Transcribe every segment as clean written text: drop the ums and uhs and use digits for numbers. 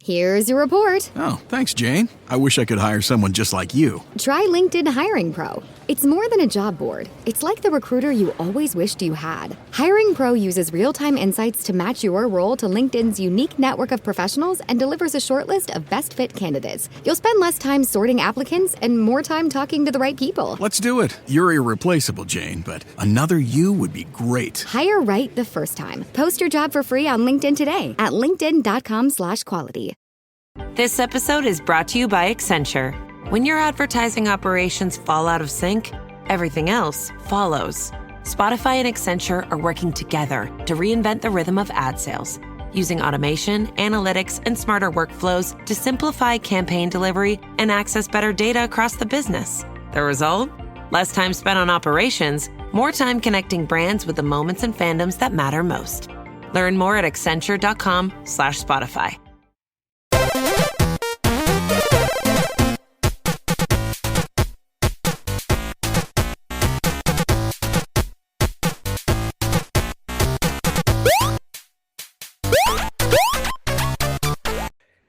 Here's your report. Oh, thanks, Jane. I wish I could hire someone just like you. Try LinkedIn Hiring Pro. It's more than a job board. It's like the recruiter you always wished you had. Hiring Pro uses real-time insights to match your role to LinkedIn's unique network of professionals and delivers a short list of best fit candidates. You'll spend less time sorting applicants and more time talking to the right people. Let's do it. You're irreplaceable, Jane, but another you would be great. Hire right the first time. Post your job for free on LinkedIn today at linkedin.com/quality. This episode is brought to you by Accenture. When your advertising operations fall out of sync, everything else follows. Spotify and Accenture are working together to reinvent the rhythm of ad sales, using automation, analytics, and smarter workflows to simplify campaign delivery and access better data across the business. The result? Less time spent on operations, more time connecting brands with the moments and fandoms that matter most. Learn more at accenture.com/Spotify.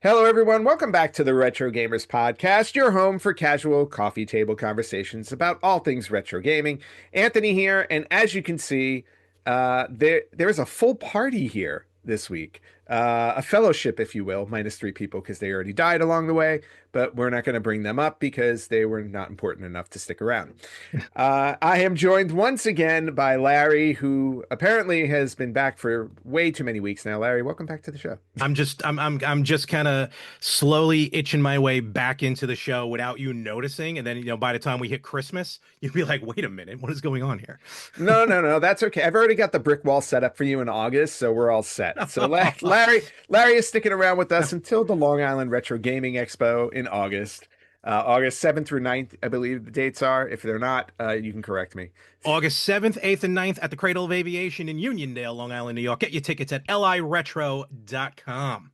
Hello, everyone. Welcome back to the Retro Gamers Podcast, your home for casual coffee table conversations about all things retro gaming. Anthony here, and as you can see, there is a full party here this week. A fellowship, if you will, minus 3 people because they already died along the way, but we're not going to bring them up because they were not important enough to stick around. I am joined once again by Larry, who apparently has been back for way too many weeks now. Larry, welcome back to the show. I'm just kind of slowly itching my way back into the show without you noticing, and then by the time we hit Christmas, you'd be like, "Wait a minute, what is going on here?" No, that's okay. I've already got the brick wall set up for you in August, so we're all set. So Larry is sticking around with us until the Long Island Retro Gaming Expo in August. August 7th through 9th, I believe the dates are. If they're not, you can correct me. August 7th, 8th, and 9th at the Cradle of Aviation in Uniondale, Long Island, New York. Get your tickets at liretro.com.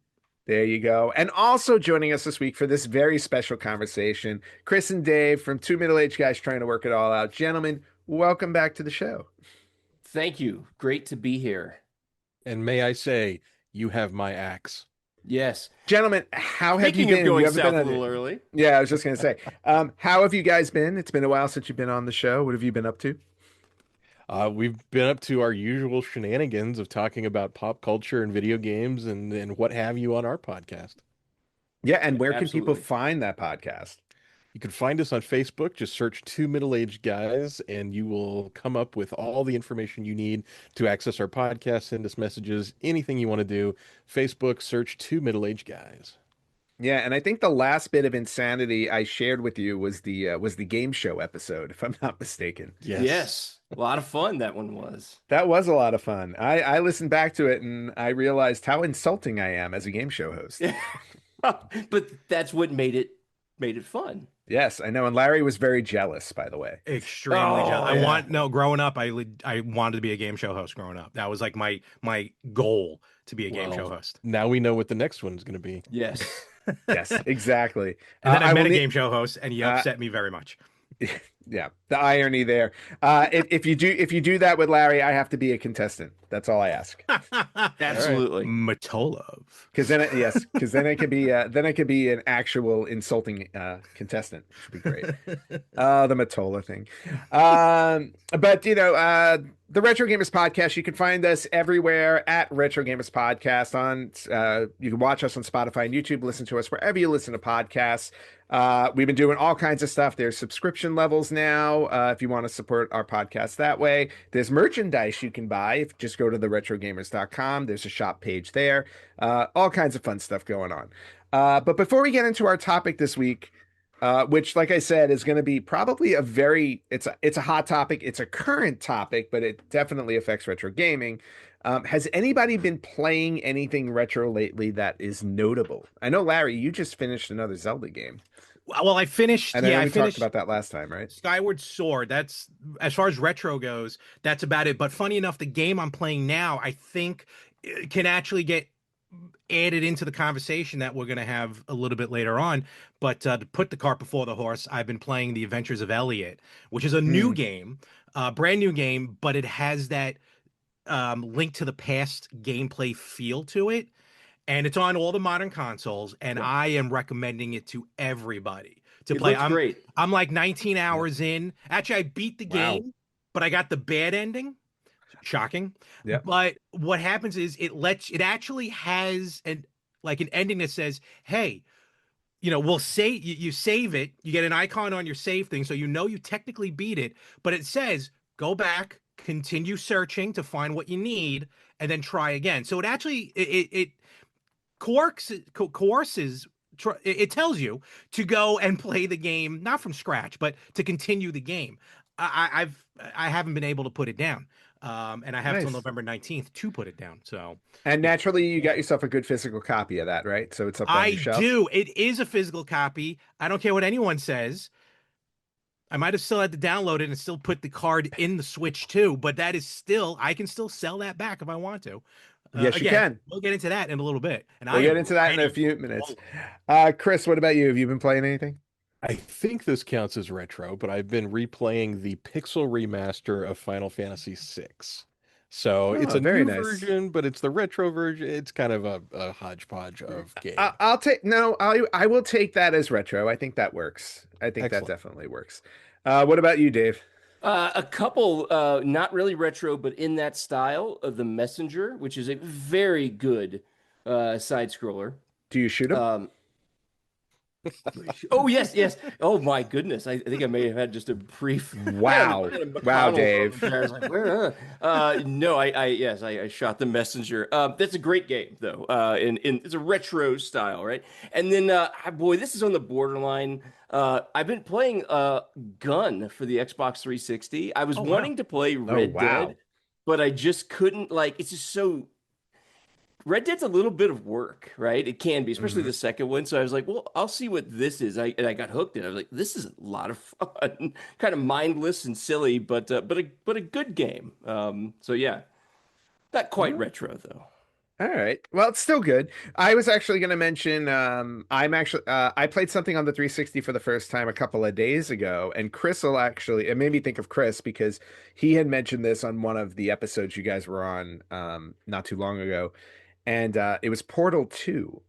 There you go. And also joining us this week for this very special conversation, Chris and Dave from Two Middle-Aged Guys Trying to Work It All Out. Gentlemen, welcome back to the show. Thank you. Great to be here. And may I say, you have my axe. Yes. Gentlemen, how have you Speaking been? of going You haven't south been a little early. Yeah, I was just going to say, how have you guys been? It's been a while since you've been on the show. What have you been up to? We've been up to our usual shenanigans of talking about pop culture and video games and what have you on our podcast. Yeah, and where can Absolutely. people find that podcast? You can find us on Facebook. Just search Two Middle-Aged Guys, and you will come up with all the information you need to access our podcast, send us messages, anything you want to do. Facebook, search Two Middle-Aged Guys. Yeah, and I think the last bit of insanity I shared with you was the game show episode, if I'm not mistaken. Yes. A lot of fun that one was. That was a lot of fun. I listened back to it and I realized how insulting I am as a game show host. But that's what made it fun. Yes, I know. And Larry was very jealous, by the way. Extremely jealous. Yeah. Growing up, I wanted to be a game show host growing up. That was like my goal to be a game show host. Now we know what the next one's going to be. Yes. Yes, exactly. And then I met a will game show host, and he upset me very much. Yeah, the irony there. If you do that with Larry, I have to be a contestant. That's all I ask. Absolutely. Matolov. Because then I could be an actual insulting contestant, which would be great. The Matola thing. But the Retro Gamers Podcast, you can find us everywhere at Retro Gamers Podcast. You can watch us on Spotify and YouTube, listen to us wherever you listen to podcasts. We've been doing all kinds of stuff. There's subscription levels now if you want to support our podcast that way. There's merchandise you can buy. Just go to theretrogamers.com. There's a shop page there. All kinds of fun stuff going on. But before we get into our topic this week, which, like I said, is going to be probably it's a hot topic. It's a current topic, but it definitely affects retro gaming. Has anybody been playing anything retro lately that is notable? I know, Larry, you just finished another Zelda game. Well, I finished. And I finished talked about that last time, right? Skyward Sword. That's, as far as retro goes, that's about it. But funny enough, the game I'm playing now, I think, can actually get added into the conversation that we're going to have a little bit later on. But to put the cart before the horse, I've been playing The Adventures of Elliot, which is a new game, brand new game, but it has that Link to the Past gameplay feel to it. and it's on all the modern consoles, and I am recommending it to everybody to It play. looks great. I'm like 19 hours in. Actually, I beat the Wow. game, but I got the bad ending. Shocking. Yeah. But what happens is it actually has an ending that says, hey, we'll save you save it, you get an icon on your save thing, so you technically beat it, but it says go back, continue searching to find what you need, and then try again. So it actually it coerces it tells you to go and play the game, not from scratch, but to continue the game. I haven't been able to put it down. And I have till Nice. November 19th to put it down. So, And naturally, you got yourself a good physical copy of that, right? So it's up on I your shelf. do. It is a physical copy. I don't care what anyone says. I might have still had to download it and still put the card in the Switch too, but that is still, I can still sell that back if I want to. Yes, you can. We'll get into that in a little bit. And We'll get into that in a few minutes. Chris, what about you? Have you been playing anything? I think this counts as retro, but I've been replaying the Pixel remaster of Final Fantasy VI. So it's a very new nice. version, but it's the retro version. It's kind of a hodgepodge of game. I'll take I will take that as retro. I think that works. I think Excellent. that definitely works. What about you, Dave? A couple, not really retro, but in that style of The Messenger, which is a very good side scroller. Do you shoot him? Oh yes. Oh my goodness, I think I may have had just a brief. Wow, wow, Dave. I was like, where? No, I shot The Messenger. That's a great game though. It's a retro style, right? And then, boy, this is on the borderline. I've been playing Gun for the Xbox 360. I was wanting to play Red Dead, but I just couldn't. It's just so. Red Dead's a little bit of work, right? It can be, especially the second one. So I was like, well, I'll see what this is. And I got hooked in it. I was like, this is a lot of fun, kind of mindless and silly, but a good game. So yeah, not quite retro though. All right. Well, it's still good. I was actually going to mention I played something on the 360 for the first time a couple of days ago, and Chris will actually, it made me think of Chris because he had mentioned this on one of the episodes you guys were on not too long ago, and it was Portal 2.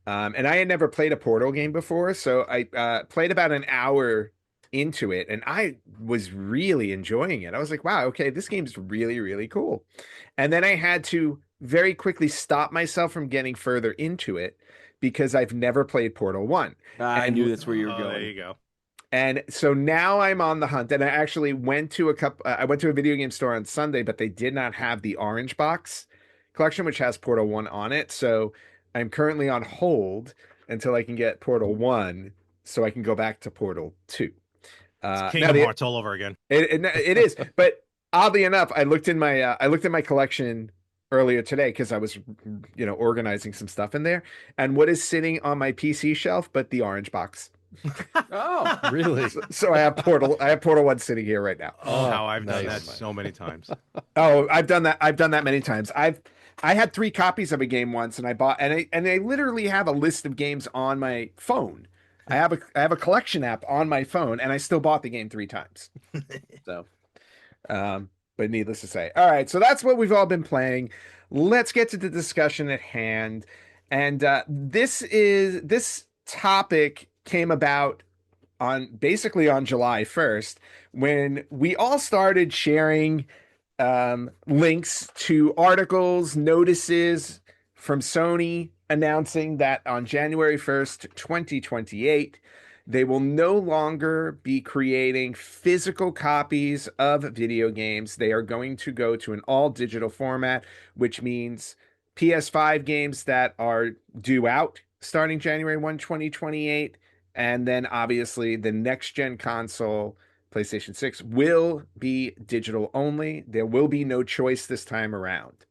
And I had never played a Portal game before, so I played about an hour into it, and I was really enjoying it. I was like, wow, okay, this game's really, really cool. And then I had to very quickly stop myself from getting further into it because I've never played Portal 1. I knew that's where you were going. There you go. And so now I'm on the hunt, and I actually went to I went to a video game store on Sunday, but they did not have the Orange Box collection, which has Portal 1 on it. So I'm currently on hold until I can get Portal 1 so I can go back to Portal 2. It's Kingdom Hearts all over again. It is, but oddly enough, I looked in my collection earlier today because I was, organizing some stuff in there. And what is sitting on my PC shelf but the Orange Box? Oh, Really? So I have Portal 1 sitting here right now. Oh, how I've done that nice. so many times. Oh, I've done that many times. I had 3 copies of a game once, and I bought, and I literally have a list of games on my phone. I have a collection app on my phone, and I still bought the game 3 times. So, but needless to say, all right. So that's what we've all been playing. Let's get to the discussion at hand, and this topic came about basically on July 1st when we all started sharing links to articles, notices from Sony announcing that on January 1st, 2028, they will no longer be creating physical copies of video games. They are going to go to an all digital format, which means PS5 games that are due out starting January 1, 2028. And then obviously the next gen console, PlayStation 6, will be digital only. There will be no choice this time around.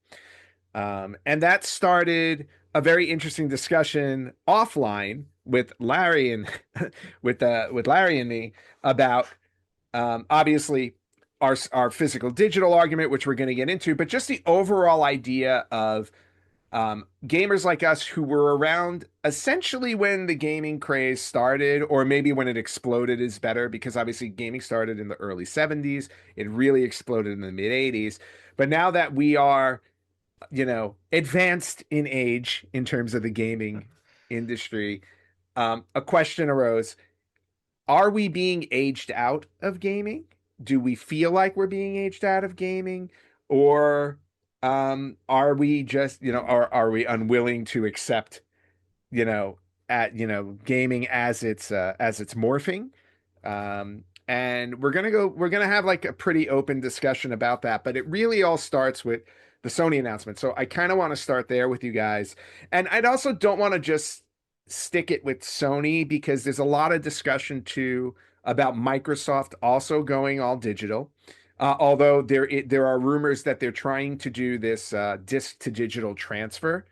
And that started a very interesting discussion offline with Larry and with Larry and me about obviously our physical digital argument, which we're going to get into, but just the overall idea of gamers like us who were around essentially when the gaming craze started, or maybe when it exploded is better, because obviously gaming started in the early 70s. It really exploded in the mid 80s. But now that we are advanced in age in terms of the gaming industry, a question arose. Are we being aged out of gaming? Do we feel like we're being aged out of gaming? Or are we just, are we unwilling to accept, you know, gaming as it's morphing? And we're gonna have like a pretty open discussion about that, but it really all starts with the Sony announcement. So I kind of want to start there with you guys. And I'd also don't want to just stick it with Sony because there's a lot of discussion too about Microsoft also going all digital. Although there are rumors that they're trying to do this disc to digital transfer,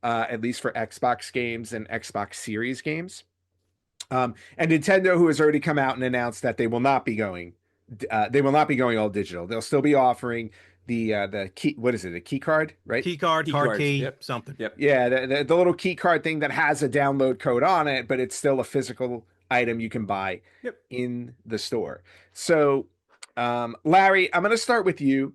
at least for Xbox games and Xbox Series games. And Nintendo, who has already come out and announced that they will not be going all digital. They'll still be offering the key. What is it? A key card, right? Key card, hard key, Yep. something. Yep. Yeah, the little key card thing that has a download code on it, but it's still a physical item you can buy in the store. So, Larry, I'm going to start with you.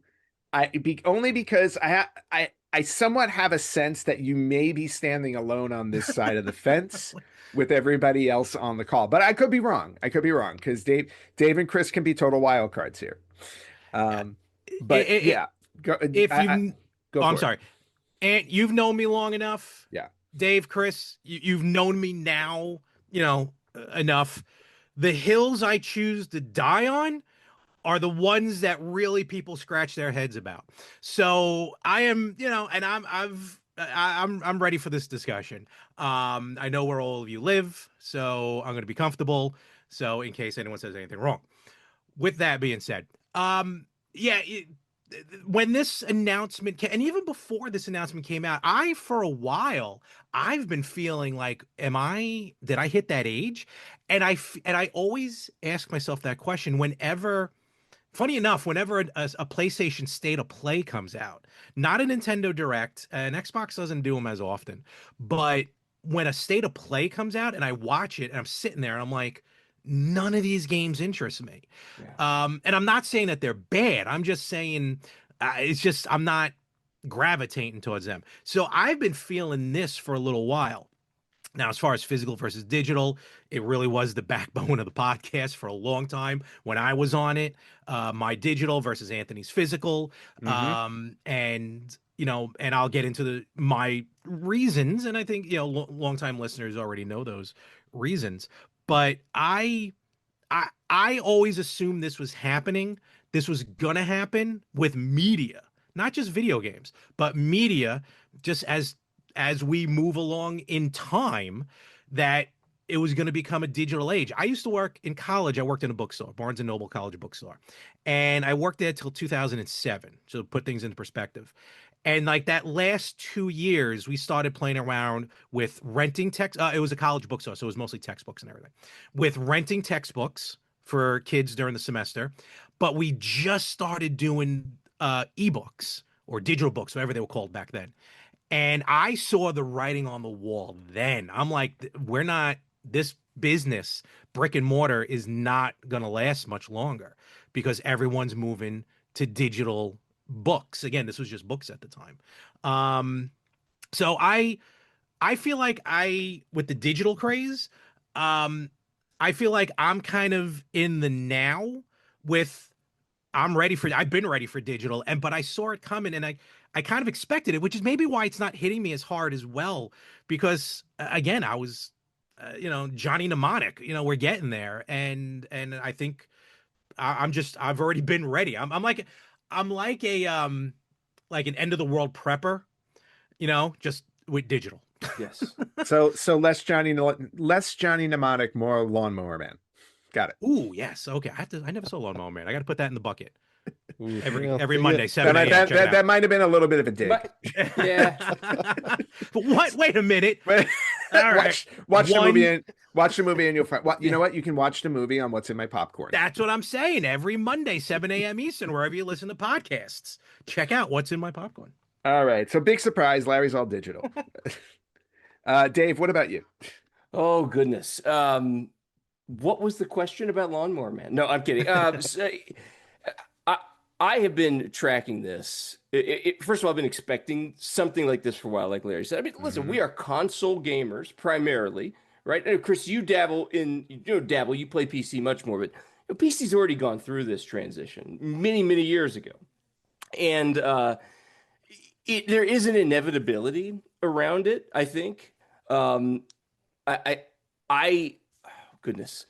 Only because I somewhat have a sense that you may be standing alone on this side of the fence with everybody else on the call, but I could be wrong. Because Dave and Chris can be total wild cards here. But go. I'm sorry. And you've known me long enough. Yeah. Dave, Chris, you've known me now, enough. The hills I choose to die on are the ones that really people scratch their heads about. So I am, and I'm ready for this discussion. I know where all of you live, so I'm going to be comfortable. So in case anyone says anything wrong. With that being said, when this announcement came, and even before this announcement came out, for a while, I've been feeling like, did I hit that age? And I always ask myself that question funny enough, whenever a PlayStation State of Play comes out, not a Nintendo Direct, and Xbox doesn't do them as often, but when a State of Play comes out and I watch it and I'm sitting there and I'm like, none of these games interest me. Yeah. And I'm not saying that they're bad. I'm just saying it's just I'm not gravitating towards them. So I've been feeling this for a little while. Now, as far as physical versus digital, it really was the backbone of the podcast for a long time when I was on it. My digital versus Anthony's physical. And I'll get into my reasons. And I think, longtime listeners already know those reasons. But I always assumed this was happening. This was going to happen with media, not just video games, but media, just as we move along in time, that it was going to become a digital age. I used to work in college. I worked in a bookstore, Barnes & Noble College Bookstore. And I worked there till 2007. So to put things into perspective. And like that last 2 years, we started playing around with renting text. It was a college bookstore, so it was mostly textbooks and everything. With renting textbooks for kids during the semester. But we just started doing ebooks or digital books, whatever they were called back then. And I saw the writing on the wall then. I'm like, this business, brick and mortar, is not going to last much longer because everyone's moving to digital books. Again, this was just books at the time. So I feel like with the digital craze, I feel like I'm kind of in the now I've been ready for digital, but I saw it coming and I kind of expected it, which is maybe why it's not hitting me as hard as well. Because again, I was, Johnny Mnemonic, we're getting there. And I think I've already been ready. I'm like an end of the world prepper, just with digital. Yes. So less Johnny Mnemonic, more Lawnmower Man. Got it. Ooh, yes. Okay. I never saw Lawnmower Man. I got to put that in the bucket. Every Well, Monday, 7 a.m. That might have been a little bit of a dig. Yeah. But what? Wait a minute. All right. Watch the movie and you'll find. You know what? You can watch the movie on What's in My Popcorn. That's what I'm saying. Every Monday, 7 a.m. Eastern, wherever you listen to podcasts, check out What's in My Popcorn. All right. So big surprise. Larry's all digital. Dave, what about you? Oh goodness. What was the question about Lawnmower Man? No, I'm kidding. I have been tracking this. First of all, I've been expecting something like this for a while, like Larry said. I mean, listen, we are console gamers primarily, right? And Chris, you dabble in, you play PC much more, but PC's already gone through this transition many, many years ago. And there is an inevitability around it, I think. Goodness.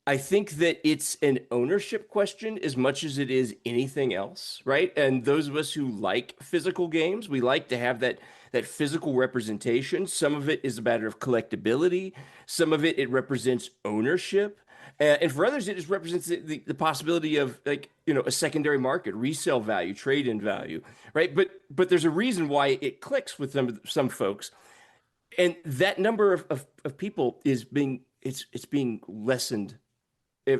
I think that it's an ownership question as much as it is anything else, right? And those of us who like physical games, we like to have that physical representation. Some of it is a matter of collectability. Some of it represents ownership. And for others, it just represents the possibility of a secondary market, resale value, trade-in value, right? But there's a reason why it clicks with some folks. And that number of people is being lessened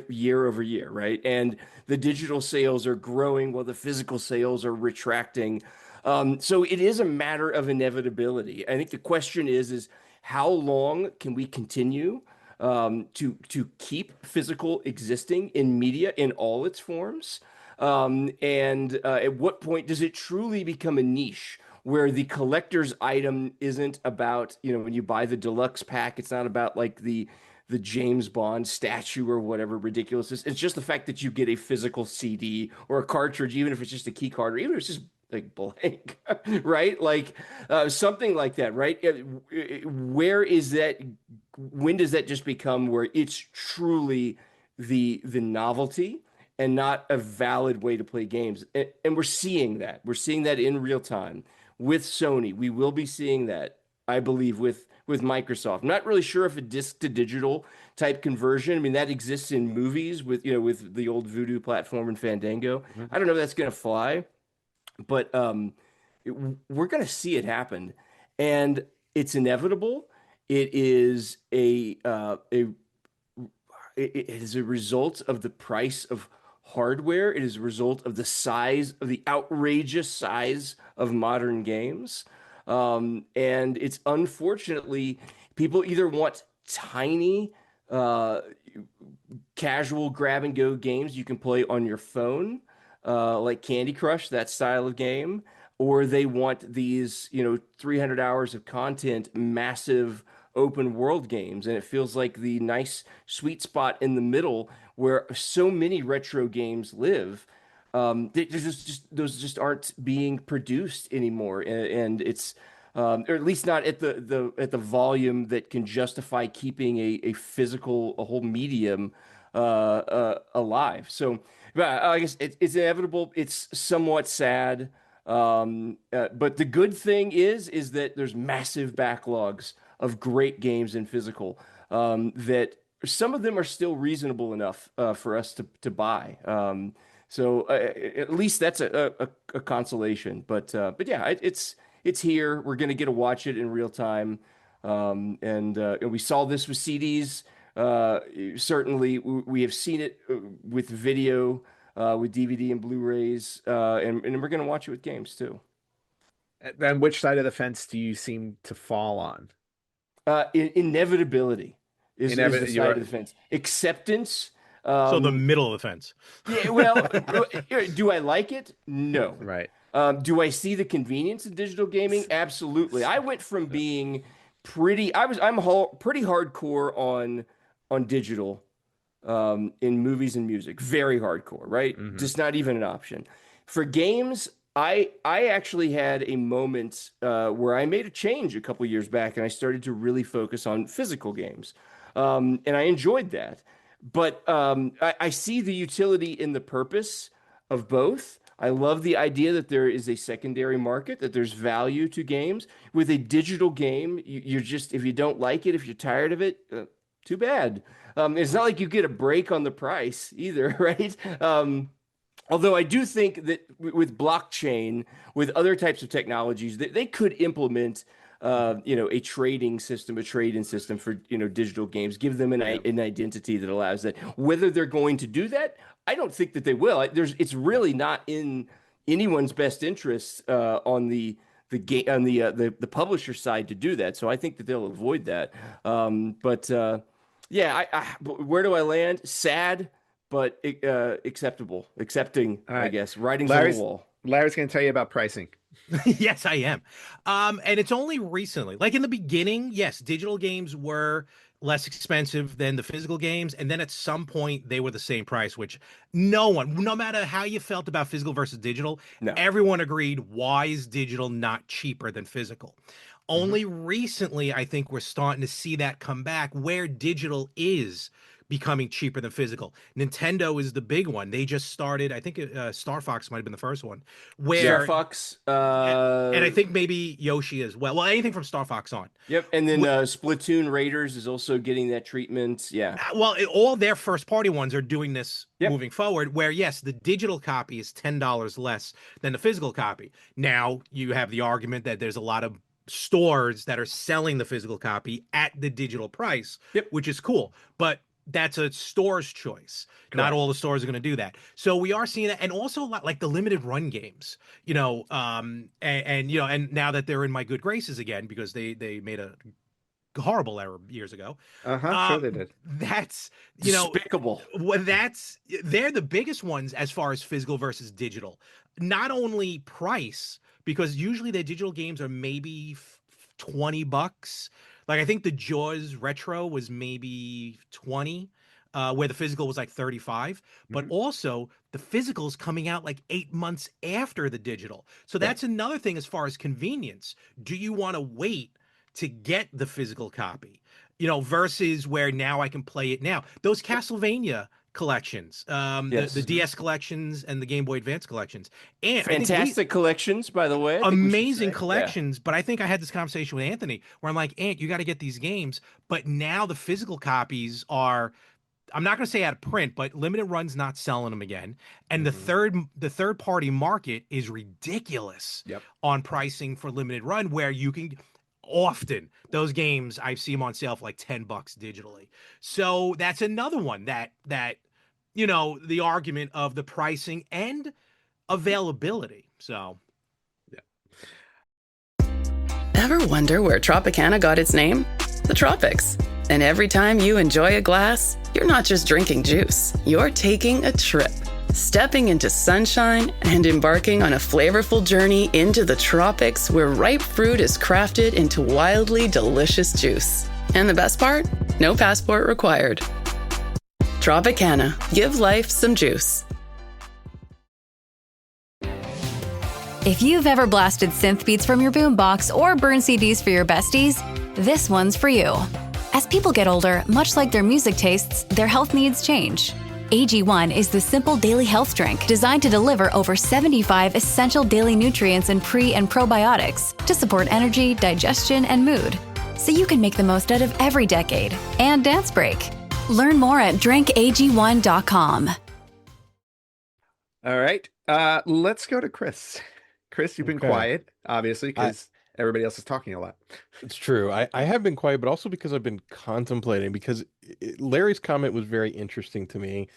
year over year, right? And the digital sales are growing while the physical sales are retracting. So it is a matter of inevitability. I think the question is how long can we continue to keep physical existing in media in all its forms? And at what point does it truly become a niche where the collector's item isn't about, when you buy the deluxe pack, it's not about like the James Bond statue or whatever ridiculous is. It's just the fact that you get a physical CD or a cartridge, even if it's just a key card, or even if it's just like blank, right? Like something like that, right? Where is that? When does that just become where it's truly the novelty and not a valid way to play games? And we're seeing that. We're seeing that in real time with Sony. We will be seeing that, I believe, with Microsoft. I'm not really sure if a disc to digital type conversion. I mean, that exists in movies with the old Vudu platform and Fandango. I don't know if that's going to fly, but we're going to see it happen, and it's inevitable. It is it is a result of the price of hardware. It is a result of the outrageous size of modern games. And it's unfortunately people either want tiny, casual grab and go games you can play on your phone, like Candy Crush, that style of game, or they want these, 300 hours of content, massive open world games. And it feels like the nice sweet spot in the middle where so many retro games live. Those just aren't being produced anymore, and it's or at least not at the volume that can justify keeping a whole medium alive. So, I guess it's inevitable. It's somewhat sad, but the good thing is that there's massive backlogs of great games in physical that some of them are still reasonable enough for us to buy. So at least that's a consolation. But yeah, it's here. We're gonna get to watch it in real time. And we saw this with CDs. Certainly, we have seen it with video, with DVD and Blu-rays, and we're gonna watch it with games too. And which side of the fence do you seem to fall on? Inevitability is the side of the fence. Acceptance. So the middle of the fence. Yeah, well, do I like it? No. Right. Do I see the convenience of digital gaming? Absolutely. I went from being pretty hardcore on digital in movies and music. Very hardcore, right? Mm-hmm. Just not even an option. For games, I actually had a moment where I made a change a couple years back, and I started to really focus on physical games. And I enjoyed that. But I see the utility in the purpose of both. I love the idea that there is a secondary market, that there's value to games. With a digital game, you're just, if you don't like it, if you're tired of it, too bad. It's not like you get a break on the price either, right? Although I do think that with blockchain, with other types of technologies, they could implement a trading system, a trade-in system for, digital games, give them an identity that allows that. Whether they're going to do that, I don't think that they will. It's really not in anyone's best interest on the publisher side to do that. So I think that they'll avoid that. Where do I land? Sad, but accepting, All I right. guess. Writings on the Larry's wall. Larry's going to tell you about pricing. Yes, I am. And it's only recently, like in the beginning, yes, digital games were less expensive than the physical games. And then at some point they were the same price, which no matter how you felt about physical versus digital, No. everyone agreed, why is digital not cheaper than physical? Only recently, I think we're starting to see that come back where digital is becoming cheaper than physical. Nintendo is the big one. They just started, I think Star Fox might have been the first one, Star where Fox. and I think maybe Yoshi as well. Well, anything from Star Fox on. Yep. And then Splatoon Raiders is also getting that treatment. Yeah. All their first party ones are doing this Yep. moving forward, where yes, the digital copy is $10 less than the physical copy. Now you have the argument that there's a lot of stores that are selling the physical copy at the digital price, Yep. which is cool. But that's a store's choice. Not all the stores are going to do that. So we are seeing that, and also a lot like the limited run games, and now that they're in my good graces again because they made a horrible error years ago. Sure they did. That's Despicable. They're the biggest ones as far as physical versus digital. Not only price, because usually their digital games are maybe $20. Like I think the Jaws Retro was maybe 20, where the physical was like 35. But also the physical is coming out like 8 months after the digital. So that's another thing as far as convenience. Do you want to wait to get the physical copy? Versus where now I can play it now. Those Castlevania collections, the DS collections and the Game Boy Advance collections, and Fantastic collections, by the way. I think we should amazing say. collections. But I think I had this conversation with Anthony where I'm like, Ant, you got to get these games. But now the physical copies are, I'm not going to say out of print, but limited runs not selling them again. And the third party market is ridiculous on pricing for limited run, where you can often those games I've seen them on sale for like $10 digitally. So that's another one that the argument of the pricing and availability. So Ever wonder where Tropicana got its name? The tropics. And every time you enjoy a glass, you're not just drinking juice, you're taking a trip. Stepping into sunshine and embarking on a flavorful journey into the tropics where ripe fruit is crafted into wildly delicious juice. And the best part? No passport required. Tropicana. Give life some juice. If you've ever blasted synth beats from your boombox or burned CDs for your besties, this one's for you. As people get older, much like their music tastes, their health needs change. AG1 is the simple daily health drink designed to deliver over 75 essential daily nutrients and pre- and probiotics to support energy, digestion, and mood, so you can make the most out of every decade and dance break. Learn more at drinkag1.com. All right. Let's go to Chris. Chris, you've been quiet, obviously, because everybody else is talking a lot. It's true. I have been quiet, but also because I've been contemplating, because Larry's comment was very interesting to me,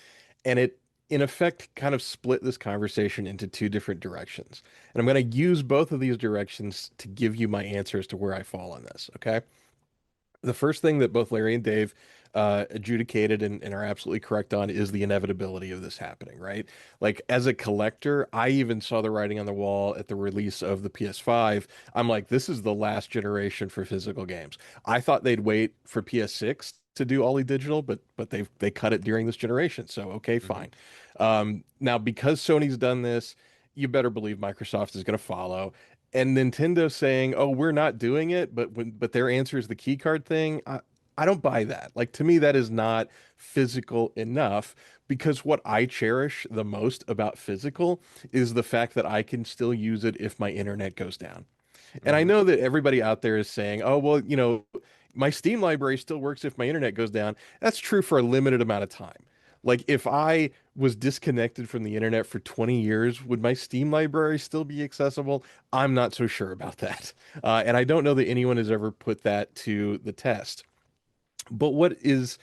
and it, in effect, kind of split this conversation into two different directions. And I'm going to use both of these directions to give you my answer as to where I fall on this, okay? The first thing that both Larry and Dave adjudicated and are absolutely correct on is the inevitability of this happening, right? Like, as a collector, I even saw the writing on the wall at the release of the PS5. I'm like, this is the last generation for physical games. I thought they'd wait for PS6 to do all digital, but they cut it during this generation. So okay, fine. Now, because Sony's done this, you better believe Microsoft is going to follow. And Nintendo saying, "Oh, we're not doing it," but their answer is the key card thing. I don't buy that. Like, to me, that is not physical enough, because what I cherish the most about physical is the fact that I can still use it if my internet goes down. And I know that everybody out there is saying, "Oh, well, my Steam library still works if my internet goes down." That's true for a limited amount of time. Like, if I was disconnected from the internet for 20 years, would my Steam library still be accessible? I'm not so sure about that. And I don't know that anyone has ever put that to the test. But what is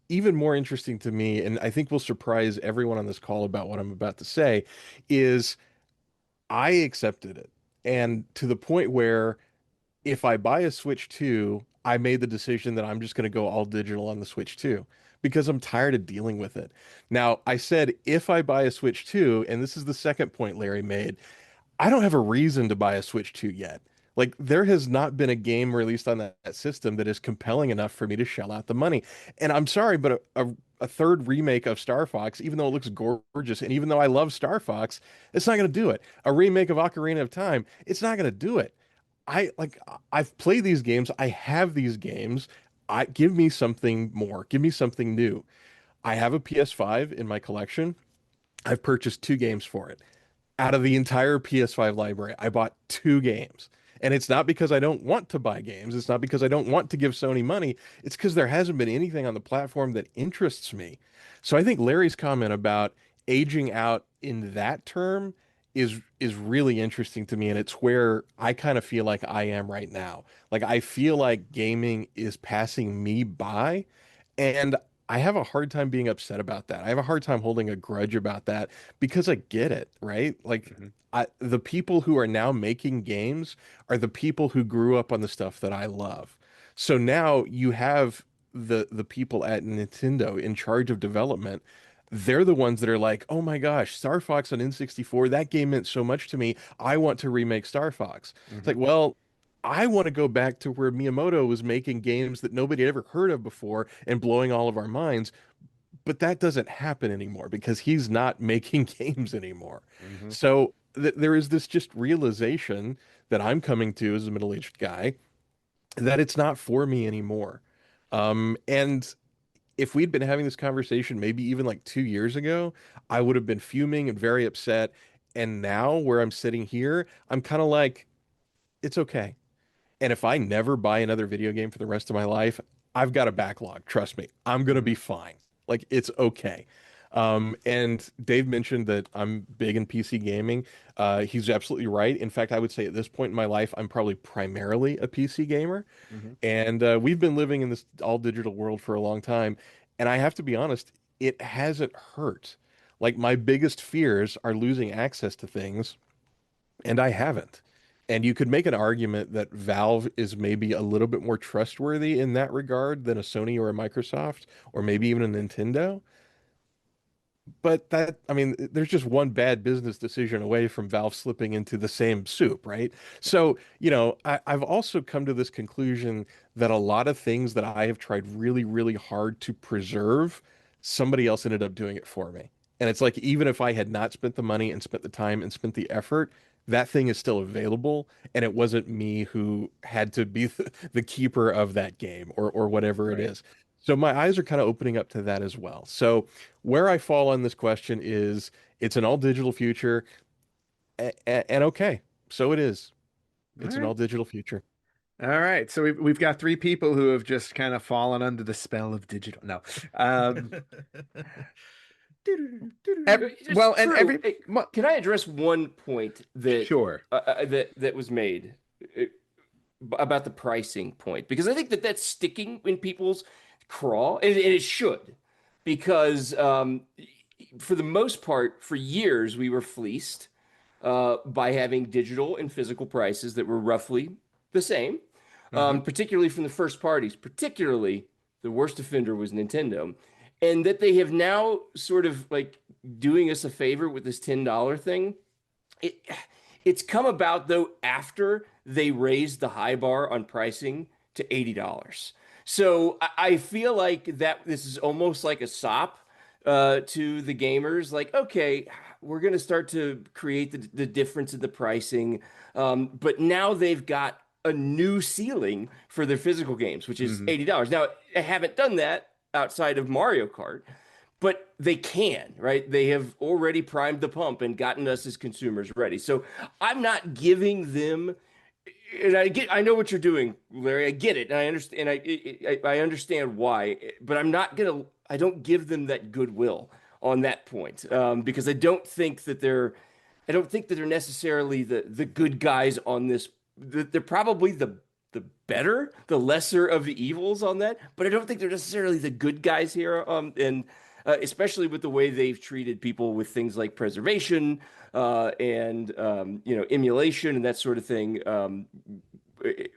even more interesting to me, and I think will surprise everyone on this call about what I'm about to say, is I accepted it. And to the point where if I buy a Switch 2, I made the decision that I'm just going to go all digital on the Switch 2 because I'm tired of dealing with it. Now, I said if I buy a Switch 2, and this is the second point Larry made, I don't have a reason to buy a Switch 2 yet. Like, there has not been a game released on that system that is compelling enough for me to shell out the money. And I'm sorry, but a third remake of Star Fox, even though it looks gorgeous, and even though I love Star Fox, it's not going to do it. A remake of Ocarina of Time, it's not going to do it. I've played these games. I have these games. Give me something more. Give me something new. I have a PS5 in my collection. I've purchased 2 games for it. Out of the entire PS5 library, I bought 2 games. And it's not because I don't want to buy games. It's not because I don't want to give Sony money. It's because there hasn't been anything on the platform that interests me. So I think Larry's comment about aging out in that term is really interesting to me. And it's where I kind of feel like I am right now. Like, I feel like gaming is passing me by. And I have a hard time being upset about that. I have a hard time holding a grudge about that because I get it, right? Like, the people who are now making games are the people who grew up on the stuff that I love. So now you have the people at Nintendo in charge of development. They're the ones that are like, oh my gosh, Star Fox on N64, that game meant so much to me. I want to remake Star Fox. It's like, well, I want to go back to where Miyamoto was making games that nobody had ever heard of before and blowing all of our minds. But that doesn't happen anymore because he's not making games anymore. So there is this just realization that I'm coming to as a middle-aged guy that it's not for me anymore. And if we'd been having this conversation maybe even like 2 years ago, I would have been fuming and very upset. And now where I'm sitting here, I'm kind of like, it's okay. And if I never buy another video game for the rest of my life, I've got a backlog. Trust me, I'm going to be fine. Like, it's okay. And Dave mentioned that I'm big in PC gaming. He's absolutely right. In fact, I would say at this point in my life, I'm probably primarily a PC gamer. And we've been living in this all digital world for a long time. And I have to be honest, it hasn't hurt. Like, my biggest fears are losing access to things, and I haven't. And you could make an argument that Valve is maybe a little bit more trustworthy in that regard than a Sony or a Microsoft, or maybe even a Nintendo. But I mean, there's just one bad business decision away from Valve slipping into the same soup, right? So, I've also come to this conclusion that a lot of things that I have tried really, really hard to preserve, somebody else ended up doing it for me. And it's like, even if I had not spent the money and spent the time and spent the effort, that thing is still available, and it wasn't me who had to be the keeper of that game or whatever it is. So my eyes are kind of opening up to that as well. So where I fall on this question is it's an all digital future, and okay, so it is. It's an all digital future. All right. So we've got 3 people who have just kind of fallen under the spell of digital. No. Can I address one point that sure that was made about the pricing point? Because I think that's sticking in people's craw, and it should, because for the most part, for years we were fleeced by having digital and physical prices that were roughly the same, particularly from the first parties. Particularly, the worst offender was Nintendo. And that they have now sort of like doing us a favor with this $10 thing. It's come about, though, after they raised the high bar on pricing to $80. So I feel like that this is almost like a sop to the gamers. Like, okay, we're going to start to create the difference in the pricing. But now they've got a new ceiling for their physical games, which is $80. Now, I haven't done that outside of Mario Kart, but they can, right? They have already primed the pump and gotten us as consumers ready. So I'm not giving them, and I know what you're doing, Larry. I get it, and I understand, and I understand why, but I don't give them that goodwill on that point, because I don't think that they're necessarily the good guys on this. They're probably the lesser of the evils on that, but I don't think they're necessarily the good guys here. And especially with the way they've treated people with things like preservation and emulation and that sort of thing,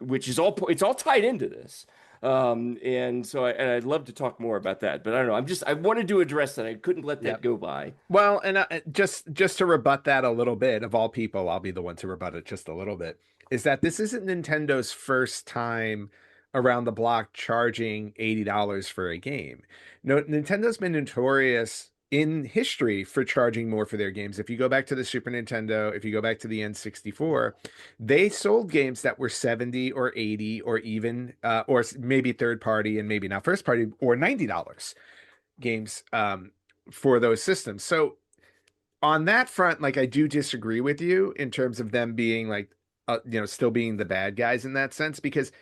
which is it's all tied into this. And so I'd love to talk more about that, but I don't know. I wanted to address that. I couldn't let that Yep. go by. Well, and just to rebut that a little bit, of all people, I'll be the one to rebut it just a little bit, is that this isn't Nintendo's first time around the block charging $80 for a game. No, Nintendo's been notorious in history for charging more for their games. If you go back to the Super Nintendo, if you go back to the N64, they sold games that were 70 or 80 or even or maybe third party and maybe not first party, or $90 games for those systems. So on that front, like, I do disagree with you in terms of them being like, still being the bad guys in that sense, because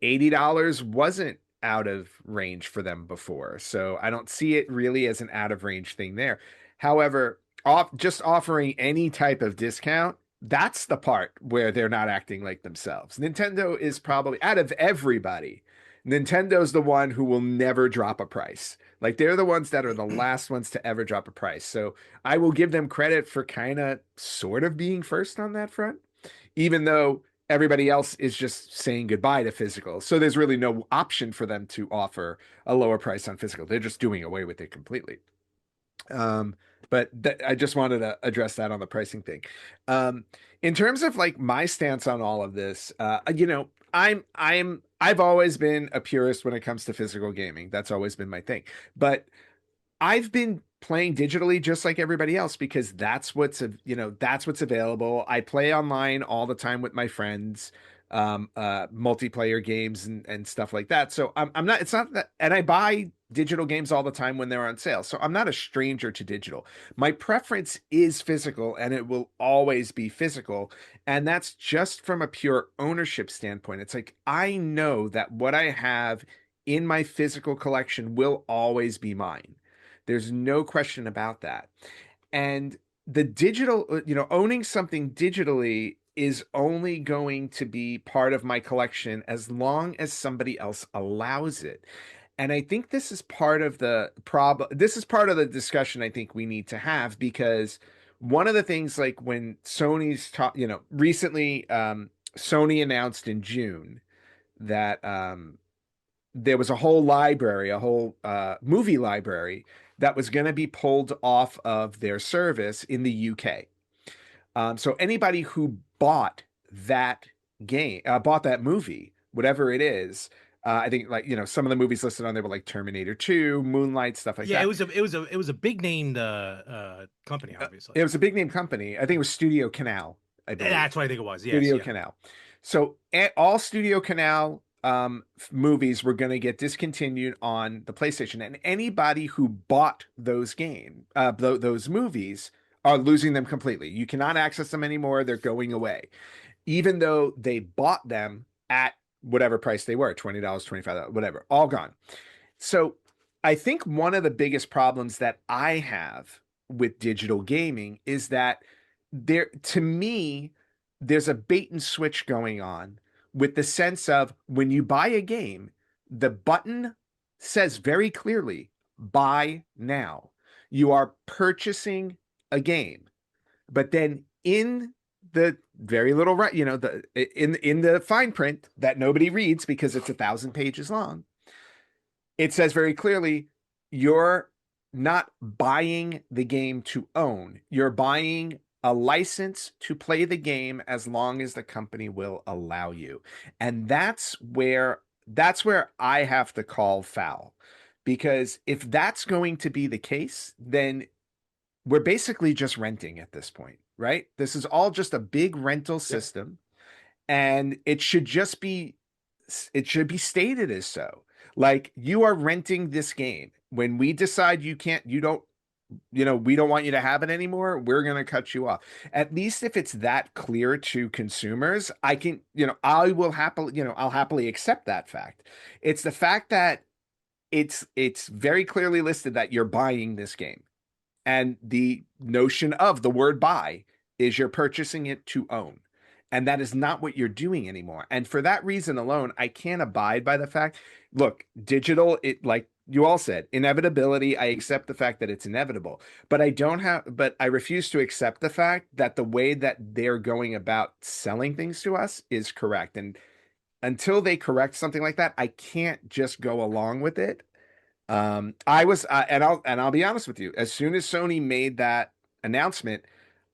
$80 wasn't out of range for them before. So I don't see it really as an out of range thing there. However, just offering any type of discount, that's the part where they're not acting like themselves. Nintendo is probably, out of everybody, Nintendo's the one who will never drop a price. Like, they're the ones that are the last ones to ever drop a price. So I will give them credit for kind of sort of being first on that front, even though everybody else is just saying goodbye to physical. So there's really no option for them to offer a lower price on physical. They're just doing away with it completely. But I just wanted to address that on the pricing thing. In terms of like my stance on all of this, I've always been a purist when it comes to physical gaming. That's always been my thing. But I've been playing digitally just like everybody else, because that's what's available. I play online all the time with my friends, multiplayer games and stuff like that. So it's not that, and I buy digital games all the time when they're on sale. So I'm not a stranger to digital. My preference is physical, and it will always be physical. And that's just from a pure ownership standpoint. It's like, I know that what I have in my physical collection will always be mine. There's no question about that. And the digital, owning something digitally is only going to be part of my collection as long as somebody else allows it. And I think this is part of the problem. This is part of the discussion I think we need to have, because one of the things, like when Sony's recently, Sony announced in June that there was a whole library, a whole movie library that was going to be pulled off of their service in the UK. So anybody who bought that game, bought that movie, whatever it is, I think, like, some of the movies listed on there were like Terminator 2, Moonlight, stuff like that. Yeah, it was a big named company, obviously. It was a big name company. I think it was Studio Canal, I believe. That's what I think it was. Yes, Studio Canal. So all Studio Canal movies were going to get discontinued on the PlayStation, and anybody who bought those those movies are losing them completely. You cannot access them anymore. They're going away, even though they bought them at whatever price they were, $20, $25, whatever, all gone. So I think one of the biggest problems that I have with digital gaming is that to me, there's a bait and switch going on, with the sense of, when you buy a game, the button says very clearly, buy now. You are purchasing a game. But then in the very little, in the fine print that nobody reads because it's 1,000 pages long, it says very clearly, you're not buying the game to own. You're buying a license to play the game as long as the company will allow you. And that's where I have to call foul, because if that's going to be the case, then we're basically just renting at this point, right? This is all just a big rental system, and it should be stated as so. Like, you are renting this game. When we decide we don't want you to have it anymore, we're going to cut you off. At least if it's that clear to consumers, I'll happily accept that fact. It's the fact that it's very clearly listed that you're buying this game. And the notion of the word buy is you're purchasing it to own. And that is not what you're doing anymore. And for that reason alone, I can't abide by the fact, look, digital, like you all said, inevitability. I accept the fact that it's inevitable, but I refuse to accept the fact that the way that they're going about selling things to us is correct. And until they correct something like that, I can't just go along with it. I was, and I'll be honest with you. As soon as Sony made that announcement,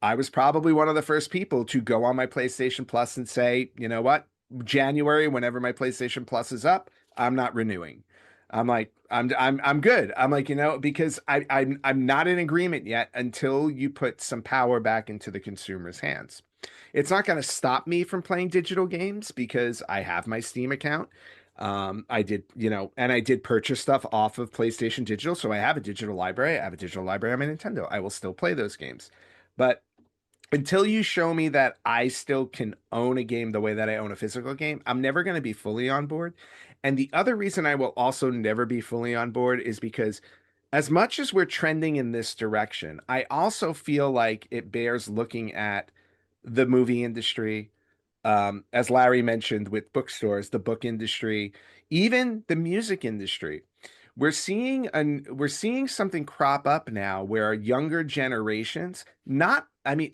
I was probably one of the first people to go on my PlayStation Plus and say, you know what, January, whenever my PlayStation Plus is up, I'm not renewing. I'm like, I'm good. I'm like, because I'm not in agreement yet until you put some power back into the consumer's hands. It's not going to stop me from playing digital games because I have my Steam account. I did, and I did purchase stuff off of PlayStation Digital. So I have a digital library. I have a digital library on my Nintendo. I will still play those games. But until you show me that I still can own a game the way that I own a physical game, I'm never going to be fully on board. And the other reason I will also never be fully on board is because as much as we're trending in this direction, I also feel like it bears looking at the movie industry, as Larry mentioned, with bookstores, the book industry, even the music industry. We're seeing something crop up now where younger generations,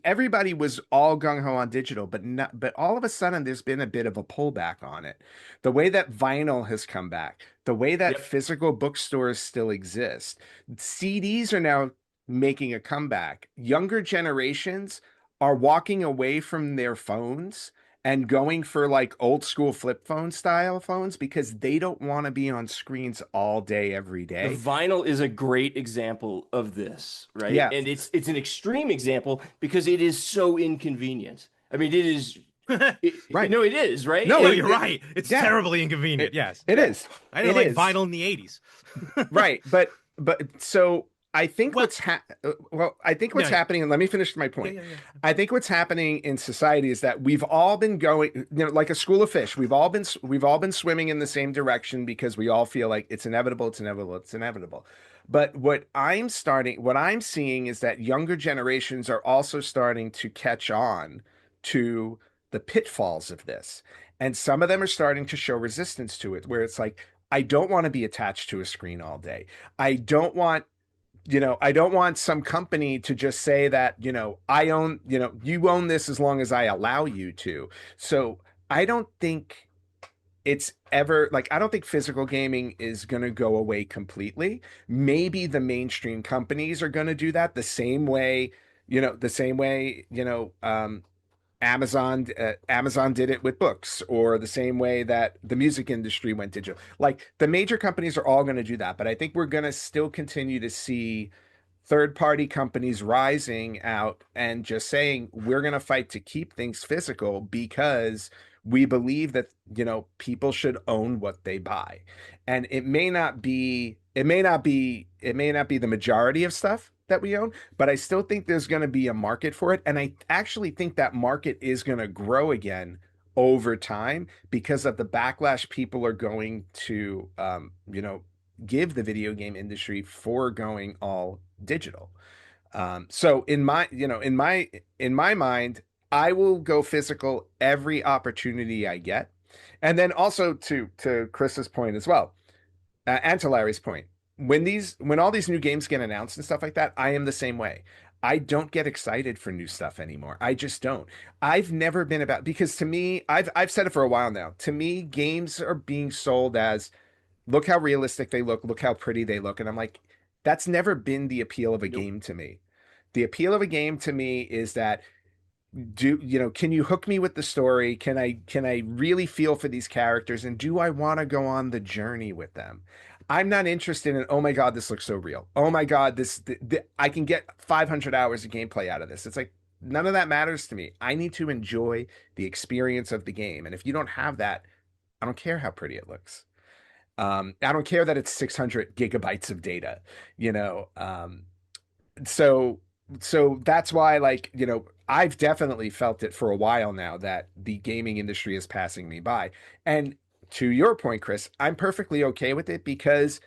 everybody was all gung ho on digital, but all of a sudden there's been a bit of a pullback on it. The way that vinyl has come back, the way that physical bookstores still exist, CDs are now making a comeback. Younger generations are walking away from their phones and going for like old school flip phone style phones because they don't want to be on screens all day, every day. The vinyl is a great example of this, right? Yeah. And it's an extreme example because it is so inconvenient. I mean, it is right. No, it is, right? No, you're right. It's terribly inconvenient. Yes. It is. I didn't like vinyl in the 80s. Right. But so I think what's happening, and let me finish my point. I think what's happening in society is that we've all been going, like a school of fish. We've all been swimming in the same direction because we all feel like it's inevitable. But what I'm seeing is that younger generations are also starting to catch on to the pitfalls of this. And some of them are starting to show resistance to it, where it's like, I don't want to be attached to a screen all day. I don't want some company to just say that, I own, you own this as long as I allow you to. So I don't think it's ever I don't think physical gaming is going to go away completely. Maybe the mainstream companies are going to do that the same way, Amazon did it with books, or the same way that the music industry went digital. Like the major companies are all going to do that, but I think we're going to still continue to see third-party companies rising out and just saying we're going to fight to keep things physical because we believe that people should own what they buy. And it may not be the majority of stuff that we own, but I still think there's going to be a market for it. And I actually think that market is going to grow again over time because of the backlash people are going to, give the video game industry for going all digital. So in my mind, I will go physical every opportunity I get. And then also to Chris's point as well, and to Larry's point, when all these new games get announced and stuff like that, I am the same way. I don't get excited for new stuff anymore. I just don't. I've never been about, because to me, I've said it for a while now. To me, games are being sold as, look how realistic they look how pretty they look. And I'm like, that's never been the appeal of a game to me. The appeal of a game to me is that, can you hook me with the story? Can I really feel for these characters? And do I want to go on the journey with them? I'm not interested in, oh my God, this looks so real. Oh my God, I can get 500 hours of gameplay out of this. It's like, none of that matters to me. I need to enjoy the experience of the game. And if you don't have that, I don't care how pretty it looks. I don't care that it's 600 gigabytes of data, So that's why, I've definitely felt it for a while now that the gaming industry is passing me by. And to your point, Chris, I'm perfectly okay with it because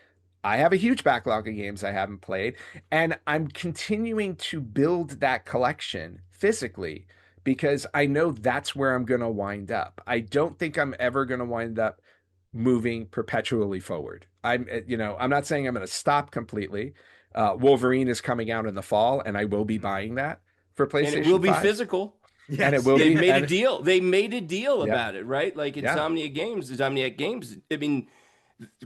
I have a huge backlog of games I haven't played, and I'm continuing to build that collection physically because I know that's where I'm going to wind up. I don't think I'm ever going to wind up moving perpetually forward. I'm not saying I'm going to stop completely. Wolverine is coming out in the fall, and I will be buying that for PlayStation 5. And it will be physical. and it Yes. will They be. made a and- deal. They made a deal Yeah. about it, right? Like Yeah. Insomniac Games. I mean,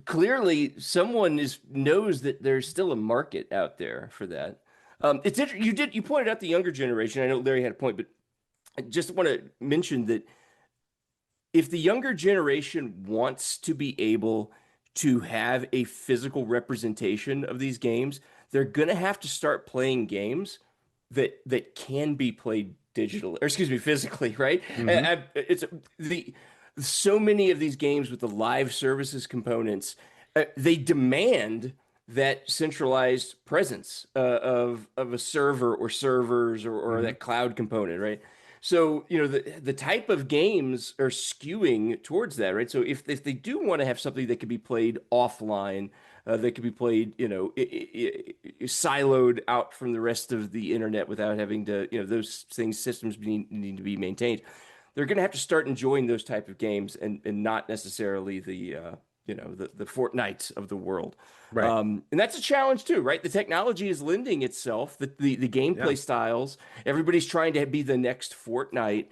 clearly someone knows that there's still a market out there for that. You pointed out the younger generation. I know Larry had a point, but I just want to mention that if the younger generation wants to be able to have a physical representation of these games, they're going to have to start playing games that can be played digitally, or excuse me, physically, right? It's the so many of these games with the live services components, they demand that centralized presence of a server or servers or that cloud component, right? So, the type of games are skewing towards that, right? So if they do want to have something that can be played offline, that can be played, siloed out from the rest of the internet without having to, those systems need to be maintained. They're going to have to start enjoying those type of games and not necessarily the Fortnites of the world. Right. And that's a challenge too, right? The technology is lending itself, the gameplay styles. Everybody's trying to be the next Fortnite.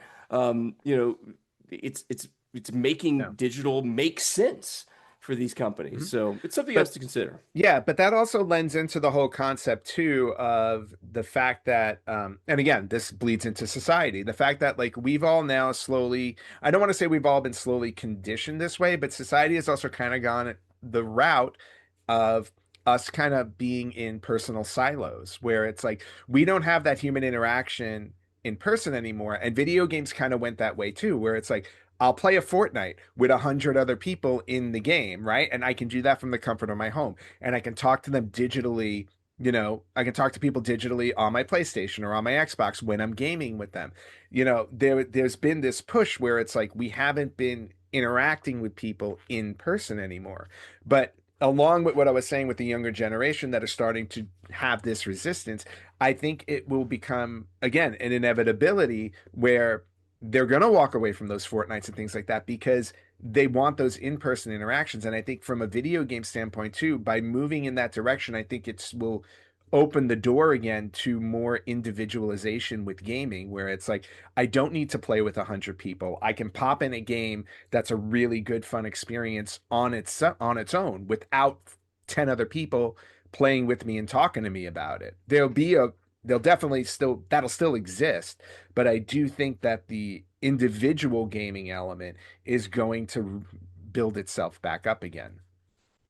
It's making digital make sense for these companies. So it's something else to consider. Yeah, but that also lends into the whole concept too of the fact that, and again, this bleeds into society. The fact that like we've all now slowly, I don't want to say we've all been slowly conditioned this way, but society has also kind of gone the route of us kind of being in personal silos where it's like we don't have that human interaction in person anymore. And video games kind of went that way too, where it's like, I'll play a Fortnite with 100 other people in the game, right? And I can do that from the comfort of my home. And I can talk to them digitally. I can talk to people digitally on my PlayStation or on my Xbox when I'm gaming with them. There's been this push where it's like we haven't been interacting with people in person anymore. But along with what I was saying with the younger generation that are starting to have this resistance, I think it will become, again, an inevitability where they're going to walk away from those Fortnites and things like that because they want those in-person interactions. And I think from a video game standpoint too, by moving in that direction, I think it will open the door again to more individualization with gaming, where it's like, I don't need to play with 100 people. I can pop in a game that's a really good, fun experience on its own without 10 other people playing with me and talking to me about it. That'll still exist, but I do think that the individual gaming element is going to build itself back up again.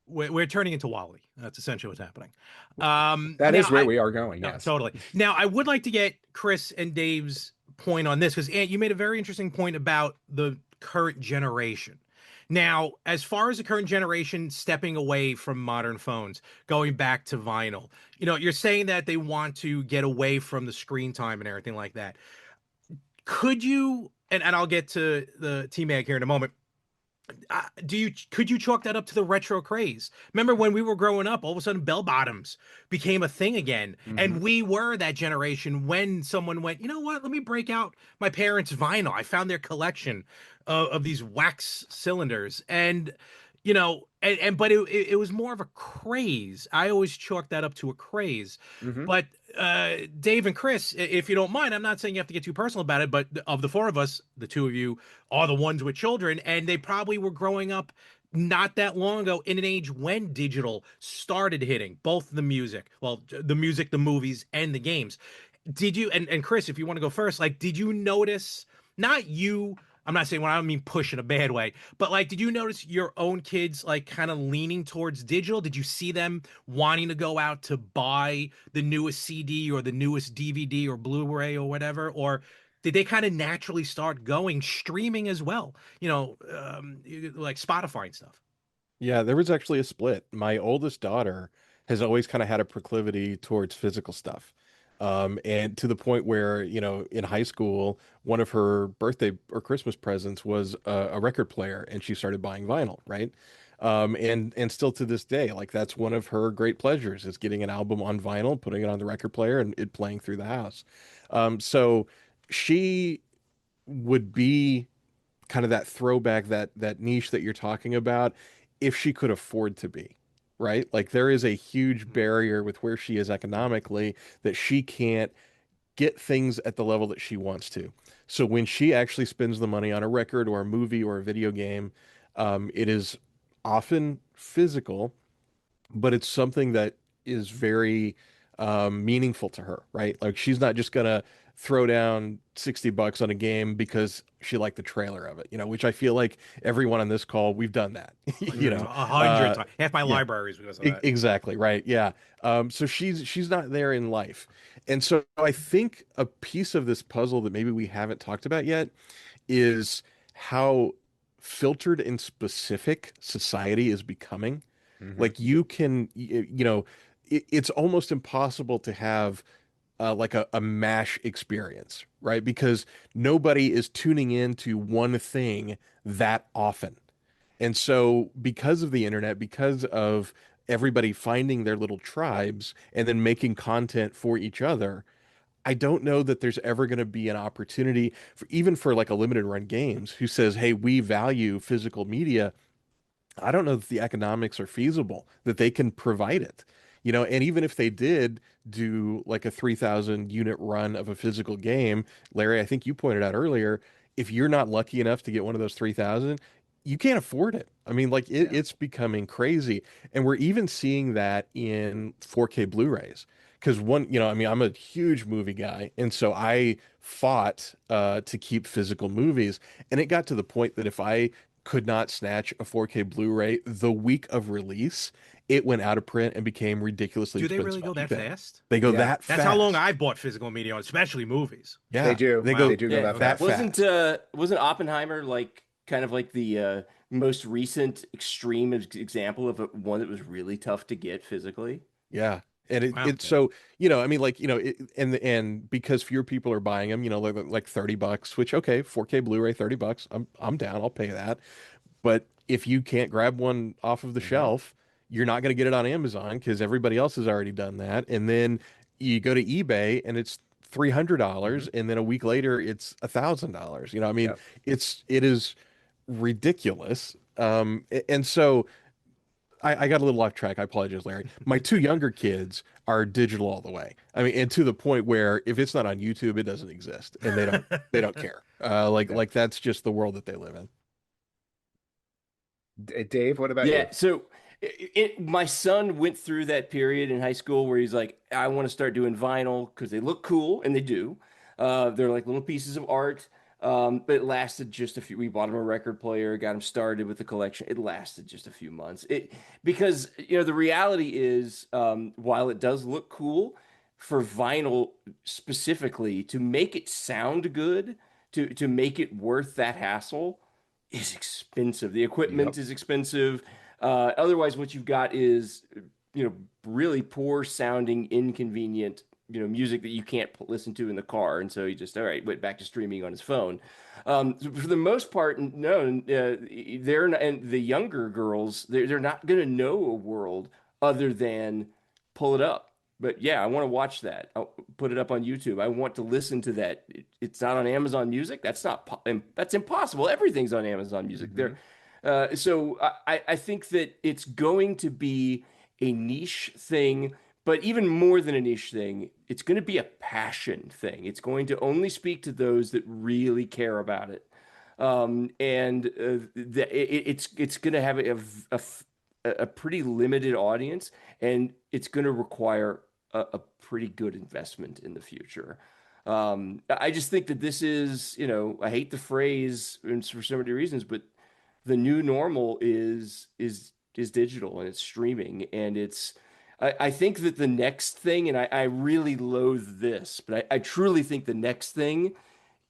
We're turning into Wally. That's essentially what's happening. That is where we are going. Yes, totally. Now, I would like to get Chris and Dave's point on this because Ant, you made a very interesting point about the current generation. Now, as far as the current generation stepping away from modern phones, going back to vinyl, you're saying that they want to get away from the screen time and everything like that. Could you, and I'll get to the T-Mag here in a moment, could you chalk that up to the retro craze? Remember when we were growing up, all of a sudden bell bottoms became a thing again. And we were that generation when someone went, you know what, let me break out my parents' vinyl. I found their collection of these wax cylinders. And, but it was more of a craze. I always chalk that up to a craze. But Dave and Chris, if you don't mind, I'm not saying you have to get too personal about it, but of the four of us, the two of you are the ones with children, and they probably were growing up not that long ago in an age when digital started hitting both the music, the movies, and the games. Did you, and Chris, if you want to go first, like, did you notice, not you, I'm not saying, I don't mean push in a bad way, but like, did you notice your own kids like kind of leaning towards digital? Did you see them wanting to go out to buy the newest CD or the newest DVD or Blu-ray or whatever? Or did they kind of naturally start going streaming as well? Like Spotify and stuff. Yeah, there was actually a split. My oldest daughter has always kind of had a proclivity towards physical stuff. And to the point where, in high school, one of her birthday or Christmas presents was a record player, and she started buying vinyl, right? And still to this day, like that's one of her great pleasures is getting an album on vinyl, putting it on the record player, and it playing through the house. So she would be kind of that throwback, that niche that you're talking about, if she could afford to be. Right? Like there is a huge barrier with where she is economically that she can't get things at the level that she wants to. So when she actually spends the money on a record or a movie or a video game, it is often physical, but it's something that is very meaningful to her, right? Like she's not just gonna throw down $60 on a game because she liked the trailer of it, which I feel like everyone on this call, we've done that, 100 times. Half my libraries because of that. Exactly, right. Yeah. So she's not there in life. And so I think a piece of this puzzle that maybe we haven't talked about yet is how filtered and specific society is becoming. Like you can, it's almost impossible to have like a MASH experience, right? Because nobody is tuning into one thing that often. And so because of the internet, because of everybody finding their little tribes and then making content for each other, I don't know that there's ever going to be an opportunity for even for like a limited run games who says, hey, we value physical media. I don't know that the economics are feasible, that they can provide it. And even if they did do like a 3,000 unit run of a physical game, Larry, I think you pointed out earlier, if you're not lucky enough to get one of those 3,000, you can't afford it. I mean, like it's becoming crazy. And we're even seeing that in 4K Blu-rays. Because I'm a huge movie guy. And so I fought to keep physical movies. And it got to the point that if I could not snatch a 4K Blu-ray the week of release, it went out of print and became ridiculously expensive. Do they really go that fast? They go that fast. That's how long I've bought physical media, especially movies. Yeah, they do. They do go that fast. Wasn't Oppenheimer like kind of like the most recent extreme example of one that was really tough to get physically? Yeah. And it's so, and because fewer people are buying them, like $30, which, okay, 4K Blu-ray, $30, I'm down, I'll pay that. But if you can't grab one off of the shelf, you're not going to get it on Amazon because everybody else has already done that. And then you go to eBay and it's $300, and then a week later it's $1,000. It is ridiculous. And so I got a little off track. I apologize, Larry. My two younger kids are digital all the way. I mean, and to the point where if it's not on YouTube, it doesn't exist, and they don't care. Like that's just the world that they live in. Dave, what about you? Yeah, so my son went through that period in high school where he's like, I want to start doing vinyl because they look cool, and they do. They're like little pieces of art. But it lasted just a few. We bought him a record player, got him started with the collection. It lasted just a few months. Because the reality is, while it does look cool, for vinyl specifically, to make it sound good, to make it worth that hassle, is expensive. The equipment is expensive. Otherwise, what you've got is really poor sounding, inconvenient music that you can't listen to in the car. And so he just, went back to streaming on his phone. For the most part, no, they're not, and the younger girls, they're not going to know a world other than pull it up. But yeah, I want to watch that. I'll put it up on YouTube. I want to listen to that. It's not on Amazon Music. That's impossible. Everything's on Amazon Music. So I think that it's going to be a niche thing. But even more than a niche thing, it's going to be a passion thing. It's going to only speak to those that really care about it, it's going to have a pretty limited audience, and it's going to require a pretty good investment in the future. I just think that this is, I hate the phrase for so many reasons, but the new normal is digital, and it's streaming, and it's. I think that the next thing, and I really loathe this, but I truly think the next thing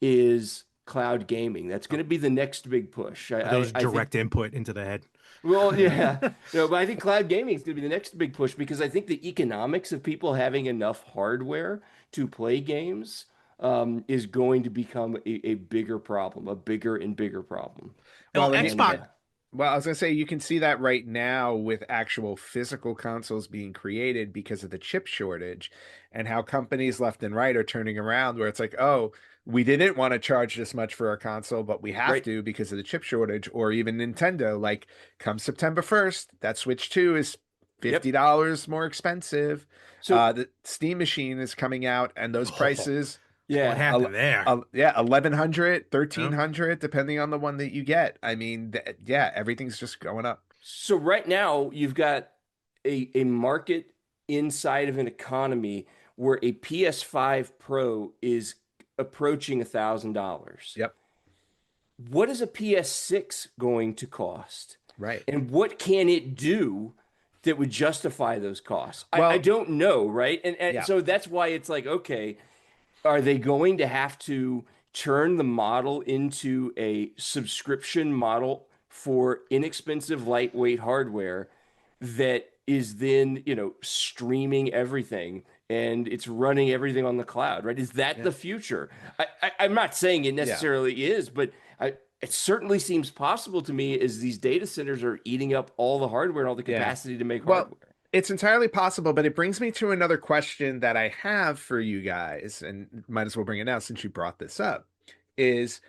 is cloud gaming. That's going to be the next big push. Those direct input into the head. Well, yeah, but I think cloud gaming is going to be the next big push because I think the economics of people having enough hardware to play games is going to become a bigger problem, a bigger and bigger problem. Well, Xbox. Well, I was going to say, you can see that right now with actual physical consoles being created because of the chip shortage and how companies left and right are turning around where it's like, oh, we didn't want to charge this much for our console, but we have to because of the chip shortage. Or even Nintendo, like come September 1st, that Switch 2 is $50 more expensive. So The Steam Machine is coming out, and those prices, What yeah, happened there? yeah, 1,100, 1,300, depending on the one that you get. I mean, yeah, everything's just going up. so right now you've got a market inside of an economy where a PS5 Pro is approaching $1,000. Yep. What is a PS6 going to cost? Right. And what can it do that would justify those costs? Well, I don't know, right? And yeah. so that's why it's like, okay, are they going to have to turn the model into a subscription model for inexpensive, lightweight hardware that is then, streaming everything and it's running everything on the cloud, right? Is that the future? I'm not saying it necessarily is, but it certainly seems possible to me as these data centers are eating up all the hardware and all the capacity to make hardware. It's entirely possible, but it brings me to another question that I have for you guys, and might as well bring it now since you brought this up, is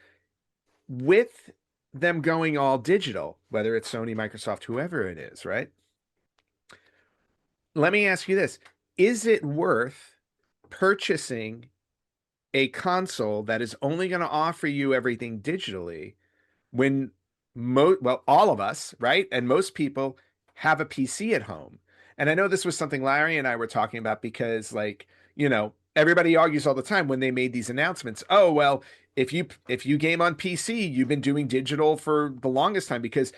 with them going all digital, whether it's Sony, Microsoft, whoever it is, right? Let me ask you this. Is it worth purchasing a console that is only going to offer you everything digitally when all of us, right? And most people have a PC at home. And I know this was something Larry and I were talking about because everybody argues all the time when they made these announcements. Oh, well, if you game on PC, you've been doing digital for the longest time because,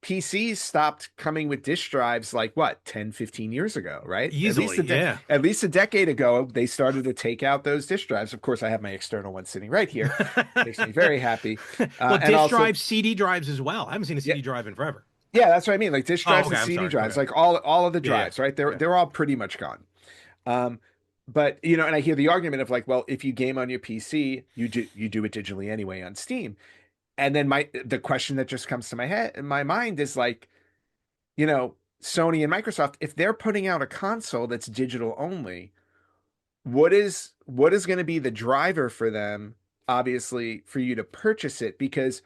PCs stopped coming with disk drives like 10, 15 years ago, right? Easily, at least a decade ago, they started to take out those disk drives. Of course, I have my external one sitting right here. Makes me very happy. Well, disk drives, CD drives as well. I haven't seen a CD drive in forever. Yeah, that's what I mean. Like disk drives and I'm CD sorry. drives, like all of the drives, right? They're all pretty much gone. But and I hear the argument of like, well, if you game on your PC, you do it digitally anyway on Steam. And then the question that just comes to my mind is like, Sony and Microsoft, if they're putting out a console that's digital only, what is going to be the driver for them, obviously, for you to purchase it? Because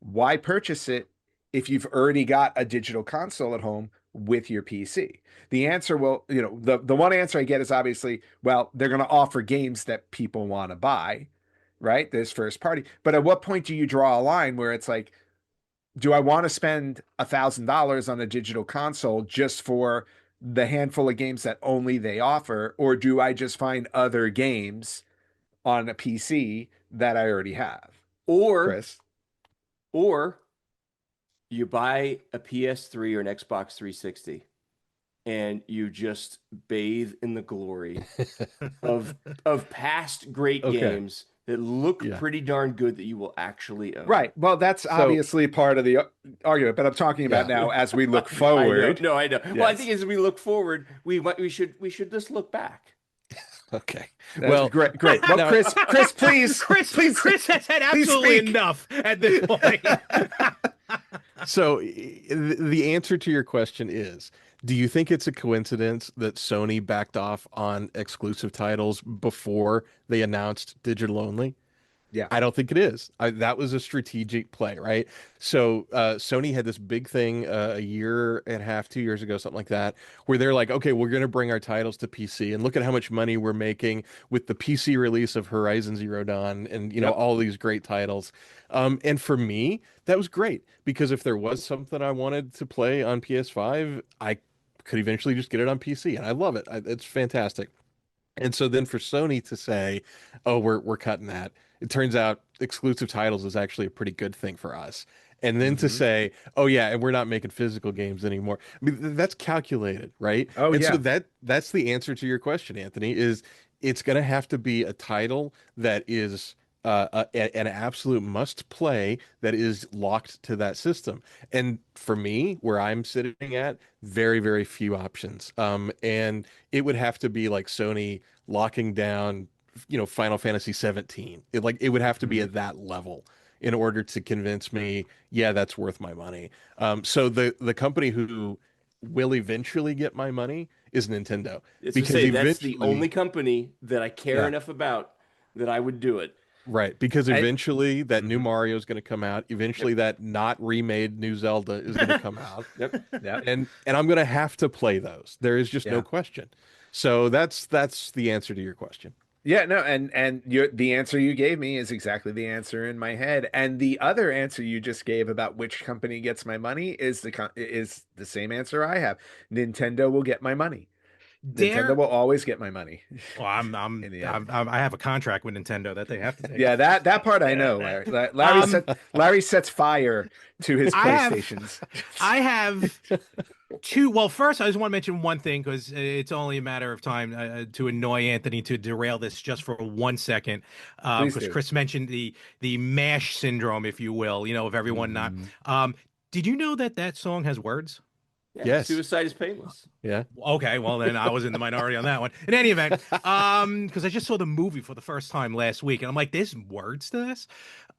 why purchase it if you've already got a digital console at home with your PC? The answer the one answer I get is obviously, well, they're going to offer games that people want to buy, right? There's first party. But at what point do you draw a line where it's like, do I want to spend $1,000 on a digital console just for the handful of games that only they offer? Or do I just find other games on a PC that I already have? Or you buy a PS3 or an Xbox 360 and you just bathe in the glory of past great games that look pretty darn good that you will actually own. Right. Well, that's obviously part of the argument, but I'm talking about now as we look forward. I know. Yes. Well, I think as we look forward, we should just look back. Okay. That's great. Well, No. Chris, please. Chris has had absolutely enough at this point. So the answer to your question is, do you think it's a coincidence that Sony backed off on exclusive titles before they announced digital only? Yeah. I don't think it is. That was a strategic play, right? So Sony had this big thing a year and a half, 2 years ago, something like that, where they're like, okay, we're going to bring our titles to PC and look at how much money we're making with the PC release of Horizon Zero Dawn and, all these great titles. And for me, that was great because if there was something I wanted to play on PS5, I could eventually just get it on PC and I love it. It's fantastic. And so then for Sony to say, oh, we're cutting that, it turns out exclusive titles is actually a pretty good thing for us. And then to say, oh yeah, and we're not making physical games anymore. I mean, that's calculated, right? Oh, and yeah. so that's the answer to your question, Anthony, is it's going to have to be a title that is an absolute must play that is locked to that system. And for me, where I'm sitting at, very, very few options. And it would have to be like Sony locking down, Final Fantasy 17. It would have to be at that level in order to convince me, yeah, that's worth my money. So the company who will eventually get my money is Nintendo. Because that's the only company that I care enough about that I would do it. Right, because eventually that new Mhm. Mario is going to come out. Eventually that not remade new Zelda is going to come out. Yep. Yeah. And I'm going to have to play those. There is just Yeah. no question. So that's the answer to your question. Yeah, no, and the answer you gave me is exactly the answer in my head. And the other answer you just gave about which company gets my money is is the same answer I have. Nintendo will get my money. Nintendo will always get my money. Well, In the end. I have a contract with Nintendo that they have to take. Yeah, that part I know, Larry. Larry sets fire to his I have- PlayStations. I have two. Well, first, I just want to mention one thing because it's only a matter of time to annoy Anthony to derail this just for 1 second. Please Because do. Chris mentioned the MASH syndrome, if you will, of everyone not. Did you know that song has words? Yeah, Yes. Suicide is painless. Yeah. Okay, well then I was in the minority on that one. In any event, because I just saw the movie for the first time last week, and I'm like, there's words to this.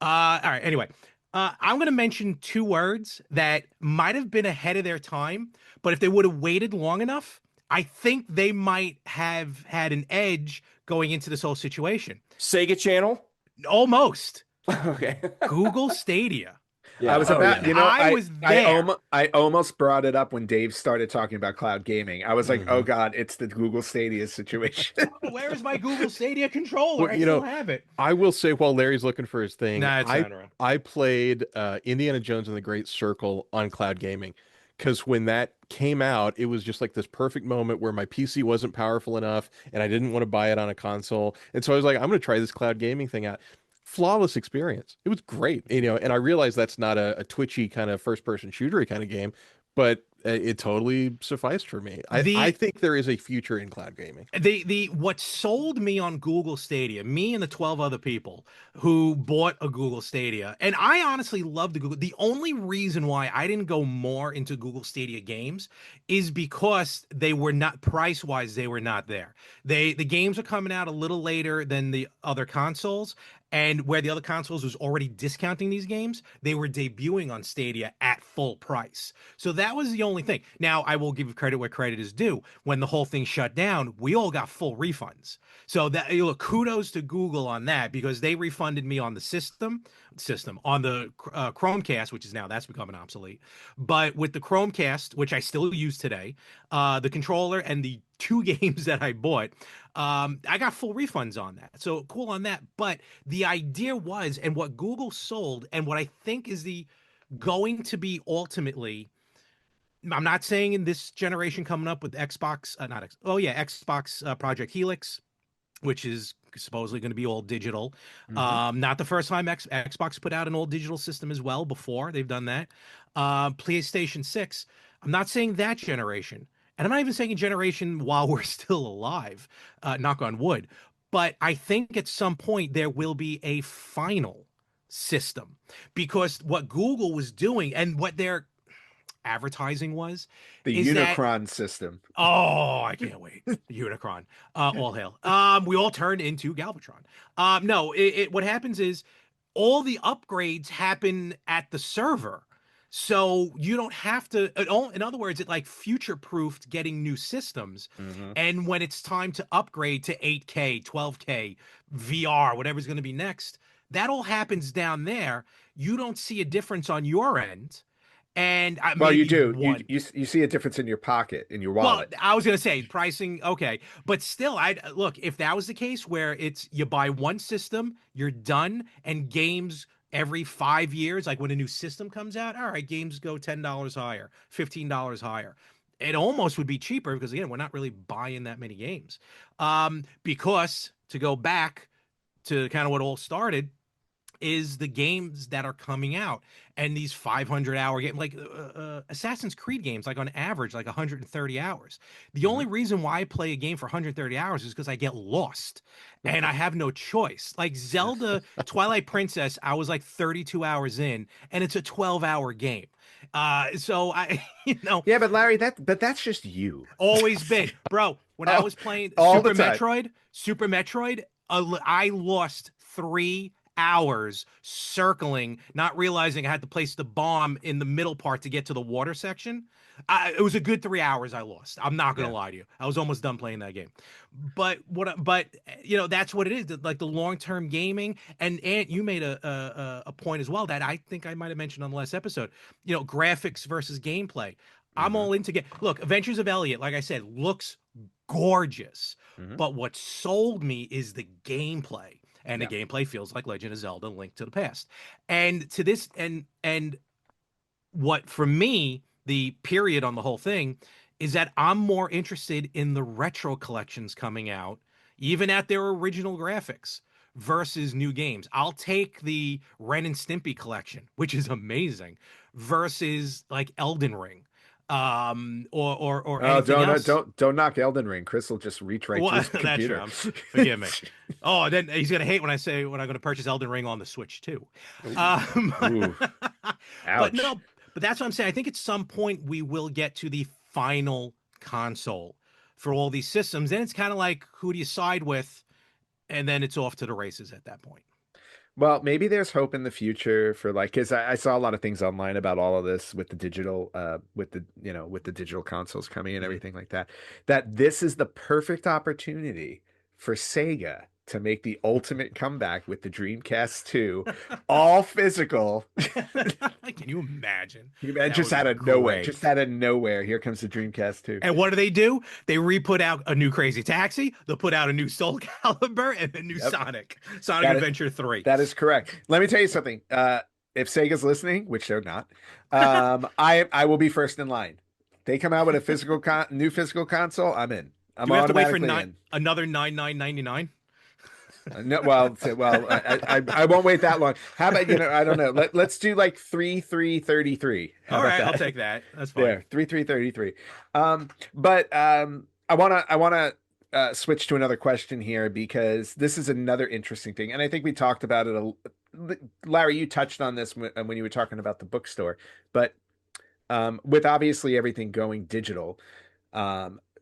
All right. Anyway, I'm going to mention two words that might have been ahead of their time, but if they would have waited long enough, I think they might have had an edge going into this whole situation. Sega Channel. Almost. Okay. Google Stadia. I was Oh, about, yeah. I was there. I almost brought it up when Dave started talking about cloud gaming. I was like, Mm-hmm. oh God, it's the Google Stadia situation. Where is my Google Stadia controller? Well, I you still know, have it. I will say while Larry's looking for his thing, Nah, it's not around. I played Indiana Jones and the Great Circle on cloud gaming because when that came out, it was just like this perfect moment where my PC wasn't powerful enough and I didn't want to buy it on a console. And so I was like, I'm going to try this cloud gaming thing out. Flawless experience. It was great, and I realize that's not a twitchy kind of first-person shootery kind of game, but it totally sufficed for me. I think there is a future in cloud gaming. The what sold me on Google Stadia, me and the 12 other people who bought a Google Stadia, and I honestly love the Google. The only reason why I didn't go more into Google Stadia games is because they were not price-wise, they were not there. The games are coming out a little later than the other consoles. And where the other consoles was already discounting these games, they were debuting on Stadia at full price. So that was the only thing. Now, I will give credit where credit is due. When the whole thing shut down, we all got full refunds. So that kudos to Google on that because they refunded me on the system on the Chromecast, which is now that's becoming obsolete. But with the Chromecast, which I still use today, the controller and the 2 games that I bought, I got full refunds on that. So cool on that. But the idea was, and what Google sold, and what I think is going to be ultimately, I'm not saying in this generation coming up with Xbox, Xbox Project Helix, which is supposedly going to be all digital. Not the first time Xbox put out an all digital system as well. Before they've done that. PlayStation 6. I'm not saying that generation. And I'm not even saying a generation while we're still alive, knock on wood. But I think at some point there will be a final system because what Google was doing and what their advertising was The is Unicron system. Oh, I can't wait. Unicron. All hail. We all turn into Galvatron. No, what happens is all the upgrades happen at the server. So you don't have to, in other words, it like future-proofed getting new systems. And when it's time to upgrade to 8K, 12K, VR, whatever's going to be next, that all happens down there. You don't see a difference on your end. And Well, you maybe do. You see a difference in your pocket, in your wallet. Well, I was gonna say pricing, okay, but still, I'd look if that was the case where it's you buy one system, you're done, and games every 5 years, like when a new system comes out, all right, games go $10 higher, $15 higher. It almost would be cheaper because again, we're not really buying that many games. Because to go back to kind of what all started is the games that are coming out and these 500-hour games like Assassin's Creed games, like on average, like 130 hours. The only reason why I play a game for 130 hours is because I get lost and I have no choice. Like Zelda Twilight Princess, I was like 32 hours in and it's a 12-hour game. So I, Yeah, but Larry, that's just you. always been, bro, when I was playing all Super the time. Metroid, I lost 3 hours circling, not realizing I had to place the bomb in the middle part to get to the water section. It was a good 3 hours I lost. I'm not gonna lie to you. I was almost done playing that game. But that's what it is. Like the long-term gaming, and you made a point as well that I think I might have mentioned on the last episode. Graphics versus gameplay. I'm all into look, Adventures of Elliot, like I said, looks gorgeous. But what sold me is the gameplay. And the gameplay feels like Legend of Zelda: Link to the Past. And to this and what for me, the period on the whole thing is that I'm more interested in the retro collections coming out, even at their original graphics, versus new games. I'll take the Ren and Stimpy collection, which is amazing, versus like Elden Ring. Or anything else. Don't knock Elden Ring. Chris will just reach right to his computer. That's true. Forgive me. Oh, then he's gonna hate when I'm gonna purchase Elden Ring on the Switch too. Ouch. But that's what I'm saying. I think at some point we will get to the final console for all these systems, and it's kind of like, who do you side with, and then it's off to the races at that point. Well, maybe there's hope in the future for because I saw a lot of things online about all of this with the digital, with the digital consoles coming and everything like that. That this is the perfect opportunity for Sega to make the ultimate comeback with the Dreamcast 2, all physical. Can you imagine? Just out of nowhere, here comes the Dreamcast 2. And what do? They re-put out a new Crazy Taxi. They'll put out a new Soul Calibur and a new Sonic Adventure 3. That is correct. Let me tell you something. If Sega's listening, which they're not, I will be first in line. They come out with a new physical console, I'm in. Do we have to wait for another $99.99? No, I won't wait that long. How about I don't know. Let's do like 3,333. All right, I'll take that. That's fine. There, 3,333. But I wanna switch to another question here, because this is another interesting thing, and I think we talked about it. Larry, you touched on this when you were talking about the bookstore, but with obviously everything going digital,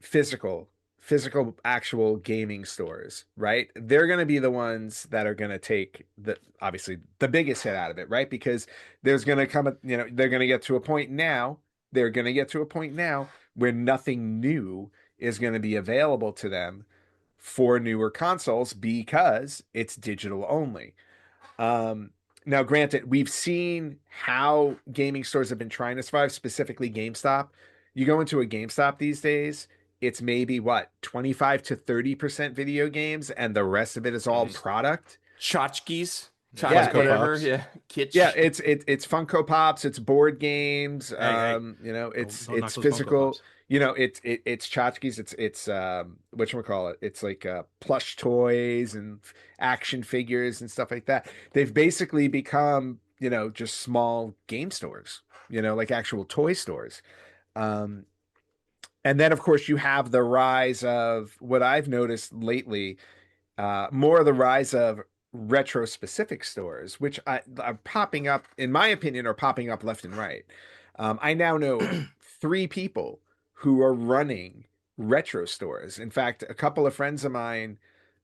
physical actual gaming stores, right? They're going to be the ones that are going to take obviously the biggest hit out of it, right? Because there's going to come, they're going to get to a point now. They're going to get to a point now where nothing new is going to be available to them for newer consoles, because it's digital only. Now, granted, we've seen how gaming stores have been trying to survive, specifically GameStop. You go into a GameStop these days, it's maybe 25 to 30% video games, and the rest of it is all product. Tchotchkes. Whatever. Yeah. Kitsch. Yeah, it's Funko Pops, it's board games, it's physical, it's tchotchkes, it's whatchamacallit, it's like plush toys and action figures and stuff like that. They've basically become, just small game stores, like actual toy stores. And then, of course, you have the rise of what I've noticed lately, more of the rise of retro-specific stores, which are popping up, in my opinion, are popping up left and right. I now know 3 people who are running retro stores. In fact, a couple of friends of mine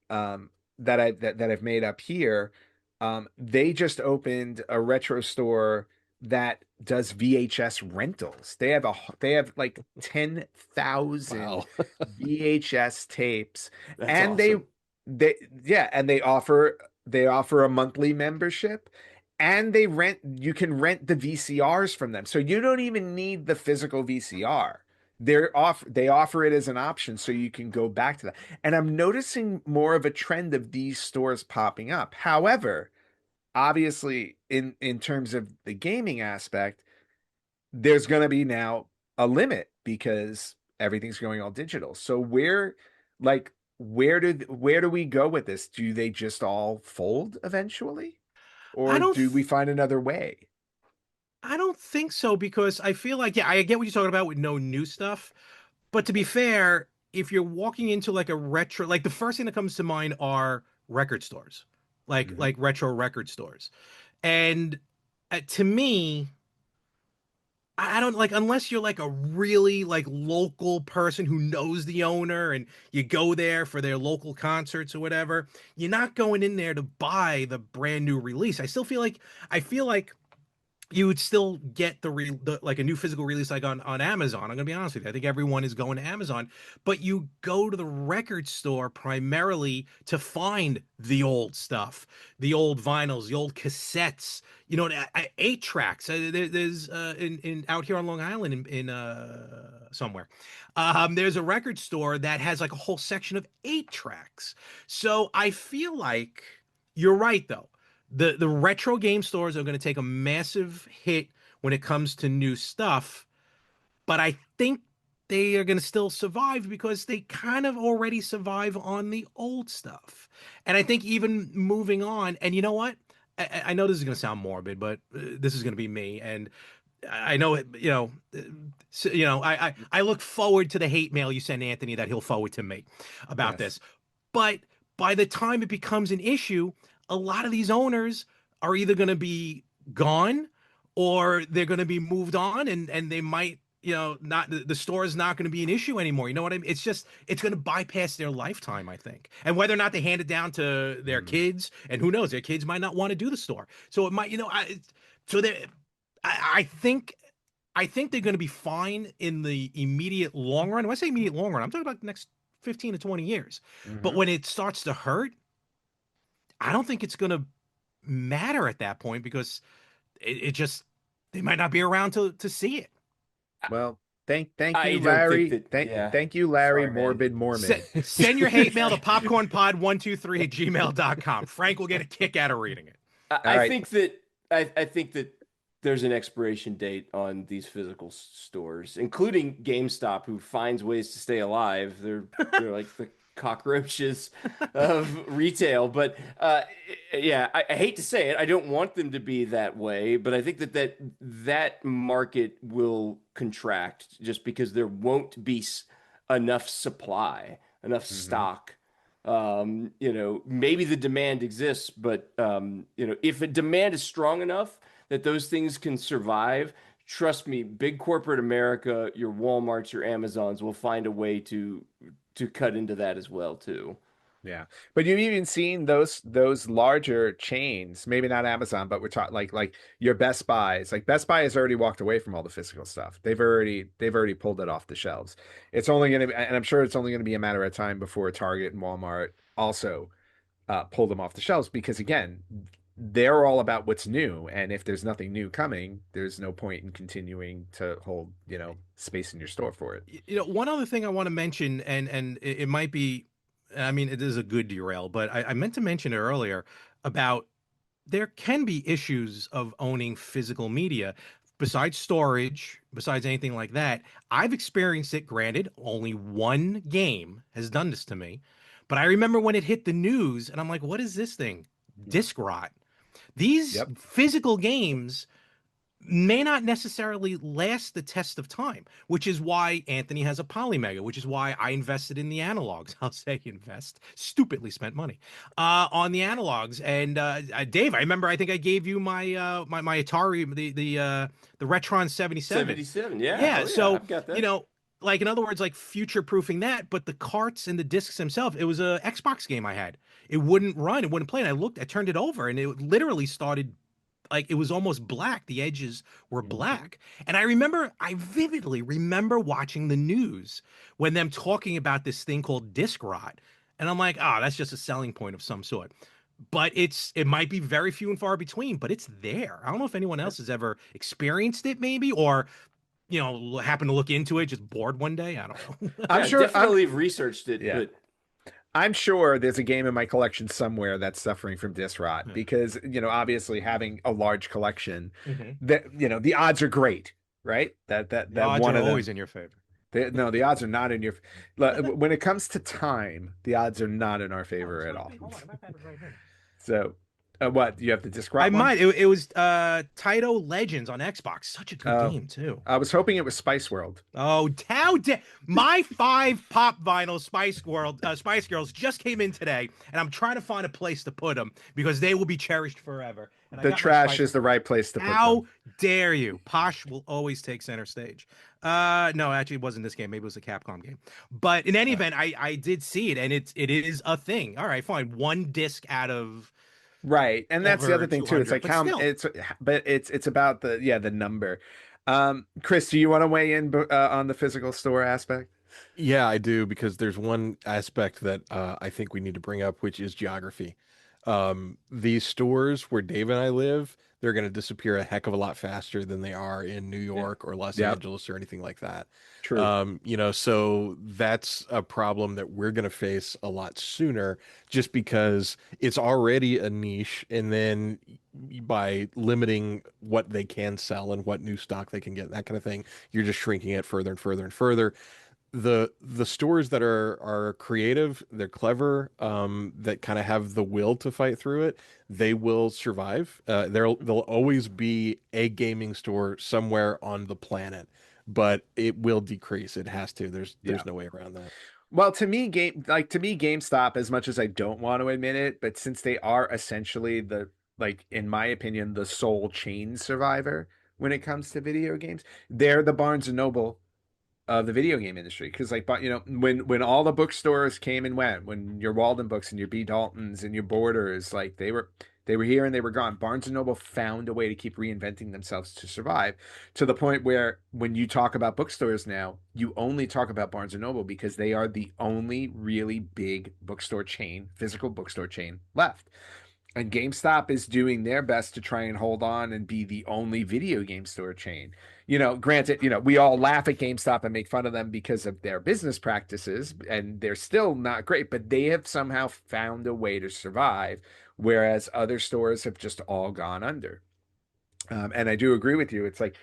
that I've made up here, they just opened a retro store that does VHS rentals. They have like 10,000 VHS tapes. That's and awesome. they offer a monthly membership, and you can rent the VCRs from them. So you don't even need the physical VCR. They offer it as an option, so you can go back to that. And I'm noticing more of a trend of these stores popping up. However, obviously, in terms of the gaming aspect, there's going to be now a limit, because everything's going all digital. So where do we go with this? Do they just all fold eventually, or do we find another way? I don't think so, because I feel like, I get what you're talking about with no new stuff. But to be fair, if you're walking into like a retro, like the first thing that comes to mind are record stores, like retro record stores. And to me, I don't like, unless you're like a really like local person who knows the owner and you go there for their local concerts or whatever, you're not going in there to buy the brand new release. I feel like you would still get the like a new physical release like on Amazon. I'm gonna be honest with you. I think everyone is going to Amazon, but you go to the record store primarily to find the old stuff, the old vinyls, the old cassettes. You know, 8 tracks. There's in out here on Long Island in somewhere. There's a record store that has like a whole section of 8 tracks. So I feel like you're right though. The retro game stores are going to take a massive hit when it comes to new stuff, but I think they are going to still survive because they kind of already survive on the old stuff. And I think even moving on, and you know what? I know this is going to sound morbid, but this is going to be me. And I know it, I look forward to the hate mail you send Anthony that he'll forward to me about this. But by the time it becomes an issue, a lot of these owners are either going to be gone or they're going to be moved on, and they might, not, the store is not going to be an issue anymore. You know what I mean? It's going to bypass their lifetime, I think. And whether or not they hand it down to their kids, and who knows, their kids might not want to do the store. So it might, I think they're going to be fine in the immediate long run. When I say immediate long run, I'm talking about the next 15 to 20 years. But when it starts to hurt, I don't think it's going to matter at that point because they might not be around to see it. Well, thank you, Larry. Thank you, Larry. Sorry, Morbid Mormon. Send your hate mail to popcornpod123@gmail.com. Frank will get a kick out of reading it. I think that there's an expiration date on these physical stores, including GameStop, who finds ways to stay alive. They're like the cockroaches of retail. But I hate to say it, I don't want them to be that way, but I think that market will contract just because there won't be enough supply, enough stock. Maybe the demand exists, but if a demand is strong enough that those things can survive, trust me, big corporate America, your Walmarts, your Amazons will find a way to cut into that as well too. Yeah, but you've even seen those larger chains, maybe not Amazon, but we're talking like your Best Buys. Like Best Buy has already walked away from all the physical stuff. They've already pulled it off the shelves. It's only going to be, and I'm sure it's only going to be a matter of time before Target and Walmart also pull them off the shelves, because again, they're all about what's new, and if there's nothing new coming, there's no point in continuing to hold space in your store for it. One other thing I want to mention, and it might be, I mean, it is a good derail, but I meant to mention it earlier about there can be issues of owning physical media besides storage, besides anything like that. I've experienced it. Granted, only one game has done this to me, but I remember when it hit the news and I'm like, what is this thing? Disc rot. These physical games may not necessarily last the test of time, which is why Anthony has a Polymega, which is why I invested in the analogs. I'll say invest, stupidly spent money on the analogs. And Dave, I remember, I think I gave you my my Atari, the Retron 77. 77, yeah. Yeah, so I've got that. like, in other words, like future-proofing that, but the carts and the discs themselves, it was a Xbox game I had. It wouldn't run, it wouldn't play. And I turned it over, and it literally started, like, it was almost black. The edges were black. And I vividly remember watching the news when them talking about this thing called disc rot. And I'm like, that's just a selling point of some sort. But it might be very few and far between, but it's there. I don't know if anyone else has ever experienced it, maybe, or happened to look into it, just bored one day. I don't know. I'm sure definitely researched it, but I'm sure there's a game in my collection somewhere that's suffering from disc rot because, obviously having a large collection, that, the odds are great, right? That the odds one are of them, always in your favor. No, the odds are not in your. When it comes to time, the odds are not in our favor at all. So. What, you have to describe? I might. It was Taito Legends on Xbox. Such a good game too. I was hoping it was Spice World. Oh, my 5 pop vinyl Spice Girls just came in today, and I'm trying to find a place to put them because they will be cherished forever. And I The got my trash spice- is the right place to put How them. dare you? Posh will always take center stage. No, actually, it wasn't this game. Maybe it was a Capcom game. But in any event, I did see it, and it is a thing. All right, fine. One disc out of Right. And that's the over other thing too. It's 200, like but how still. it's about the number. Chris, do you want to weigh in on the physical store aspect? Yeah, I do, because there's one aspect that I think we need to bring up, which is geography. These stores where Dave and I live, they're going to disappear a heck of a lot faster than they are in New York or Los Yep. Angeles or anything like that. True. So that's a problem that we're going to face a lot sooner, just because it's already a niche. And then by limiting what they can sell and what new stock they can get, that kind of thing, you're just shrinking it further and further and further. The stores that are creative, they're clever, that kind of have the will to fight through it, they will survive. There'll always be a gaming store somewhere on the planet, but it will decrease. It has to. There's no way around that. Well, to me, GameStop, as much as I don't want to admit it, but since they are essentially in my opinion, the sole chain survivor when it comes to video games, they're the Barnes and Noble of the video game industry. Because when all the bookstores came and went, when your Walden Books and your B. Daltons and your Borders, like they were here and they were gone, Barnes and Noble found a way to keep reinventing themselves to survive, to the point where when you talk about bookstores now, you only talk about Barnes and Noble because they are the only really big physical bookstore chain left. And GameStop is doing their best to try and hold on and be the only video game store chain. Granted, we all laugh at GameStop and make fun of them because of their business practices, and they're still not great, but they have somehow found a way to survive, whereas other stores have just all gone under. And I do agree with you. It's like,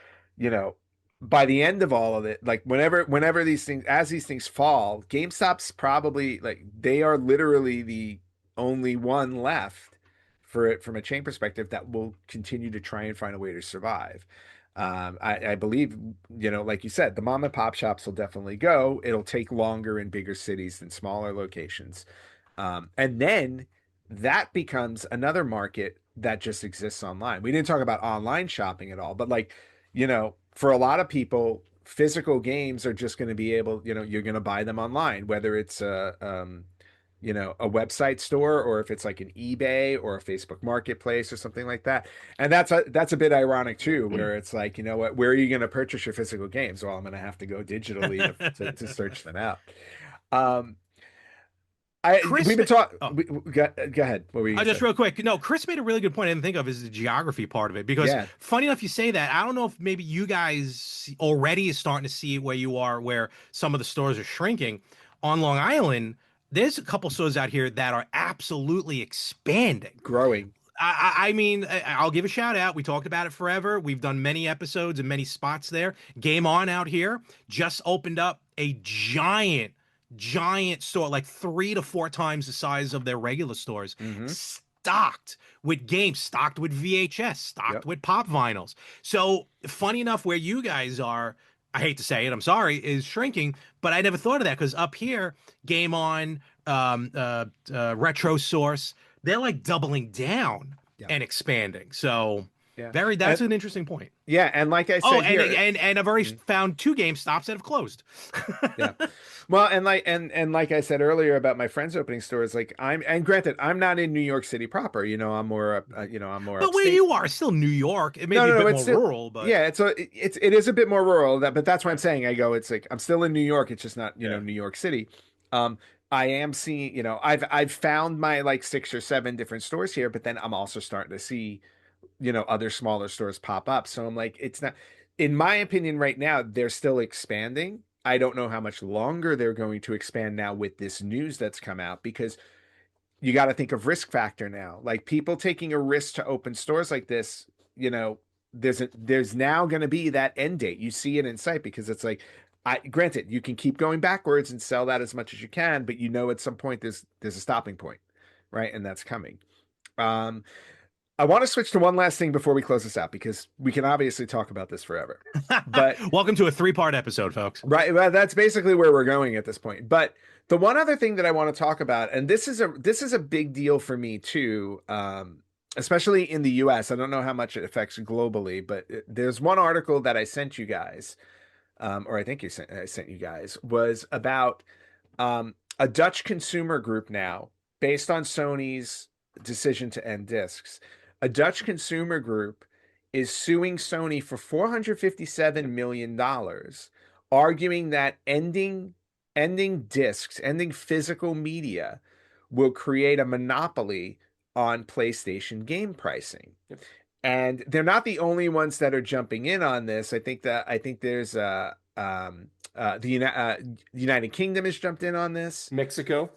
by the end of all of it, like whenever these things fall, GameStop's probably they are literally the only one left for it from a chain perspective that will continue to try and find a way to survive. I believe, like you said, the mom and pop shops will definitely go. It'll take longer in bigger cities than smaller locations. And then that becomes another market that just exists online. We didn't talk about online shopping at all, but for a lot of people, physical games are just going to be able, you're going to buy them online, whether it's a website store, or if it's like an eBay or a Facebook marketplace or something like that. And that's a bit ironic too, where it's like, where are you going to purchase your physical games? Well, I'm going to have to go digitally to search them out. We've been talking. Go ahead. What were you Just real quick. No, Chris made a really good point I didn't think of, is the geography part of it. Because funny enough, you say that. I don't know if maybe you guys already is starting to see it where you are, where some of the stores are shrinking. On Long Island, there's a couple stores out here that are absolutely expanding, growing. I mean, I'll give a shout out. We talked about it forever. We've done many episodes and many spots there. Game On out here just opened up a giant store, like 3 to 4 times the size of their regular stores, stocked with games, stocked with VHS, stocked with pop vinyls. So funny enough, where you guys are, I hate to say it, I'm sorry, is shrinking, but I never thought of that, because up here, Game On, Retro Source, they're like doubling down and expanding. So that's an interesting point. Yeah, and like I said, and I've already found 2 GameStops that have closed. Well, and like I said earlier about my friends opening stores, granted, I'm not in New York City proper. I'm more But upstate. where you are, still New York. It may be a bit more rural, but it is a bit more rural. But that's why I'm saying it's like I'm still in New York. It's just not New York City. I am seeing, I've found my 6 or 7 different stores here, but then I'm also starting to see other smaller stores pop up. So I'm like, it's not, in my opinion right now, they're still expanding. I don't know how much longer they're going to expand now with this news that's come out, because you got to think of risk factor now. Like, people taking a risk to open stores like this, there's now going to be that end date. You see it in sight, because it's like, granted, you can keep going backwards and sell that as much as you can, but at some point there's a stopping point, right? And that's coming. I want to switch to one last thing before we close this out, because we can obviously talk about this forever. But welcome to a 3-part episode, folks. Right. Well, that's basically where we're going at this point. But the one other thing that I want to talk about, and this is a big deal for me too, especially in the US. I don't know how much it affects globally, but there's one article that I sent you guys, or I think I sent you guys, was about a Dutch consumer group now, based on Sony's decision to end discs. A Dutch consumer group is suing Sony for $457 million, arguing that ending discs, ending physical media, will create a monopoly on PlayStation game pricing. Yep. And they're not the only ones that are jumping in on this. I think there's the United Kingdom has jumped in on this. Mexico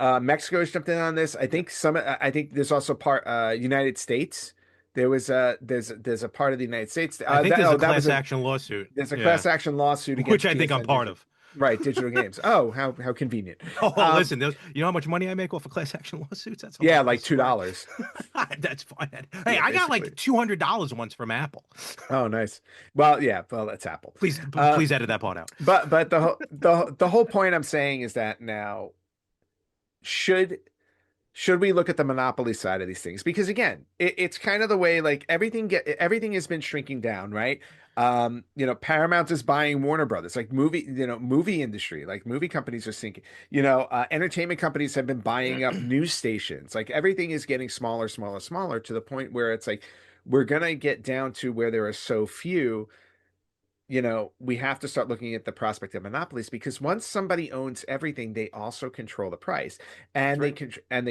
Mexico has jumped in on this. I think there's also United States. There's a part of the United States. I think there's a class action lawsuit. There's a class action lawsuit against which I think I'm part of. Right, digital games. Oh, how convenient. Oh, listen, you know how much money I make off of class action lawsuits? That's like $2. That's fine. Hey, I got like $200 once from Apple. Oh, nice. Well, that's Apple. Please edit that part out. But the whole point I'm saying is that now should we look at the monopoly side of these things? Because again, it's kind of the way like everything has been shrinking down, right? Paramount is buying Warner Brothers, like movie industry, like movie companies are sinking. Entertainment companies have been buying up news stations. Like everything is getting smaller to the point where it's like we're gonna get down to where there are so few. We have to start looking at the prospect of monopolies, because once somebody owns everything, they also control the price, and they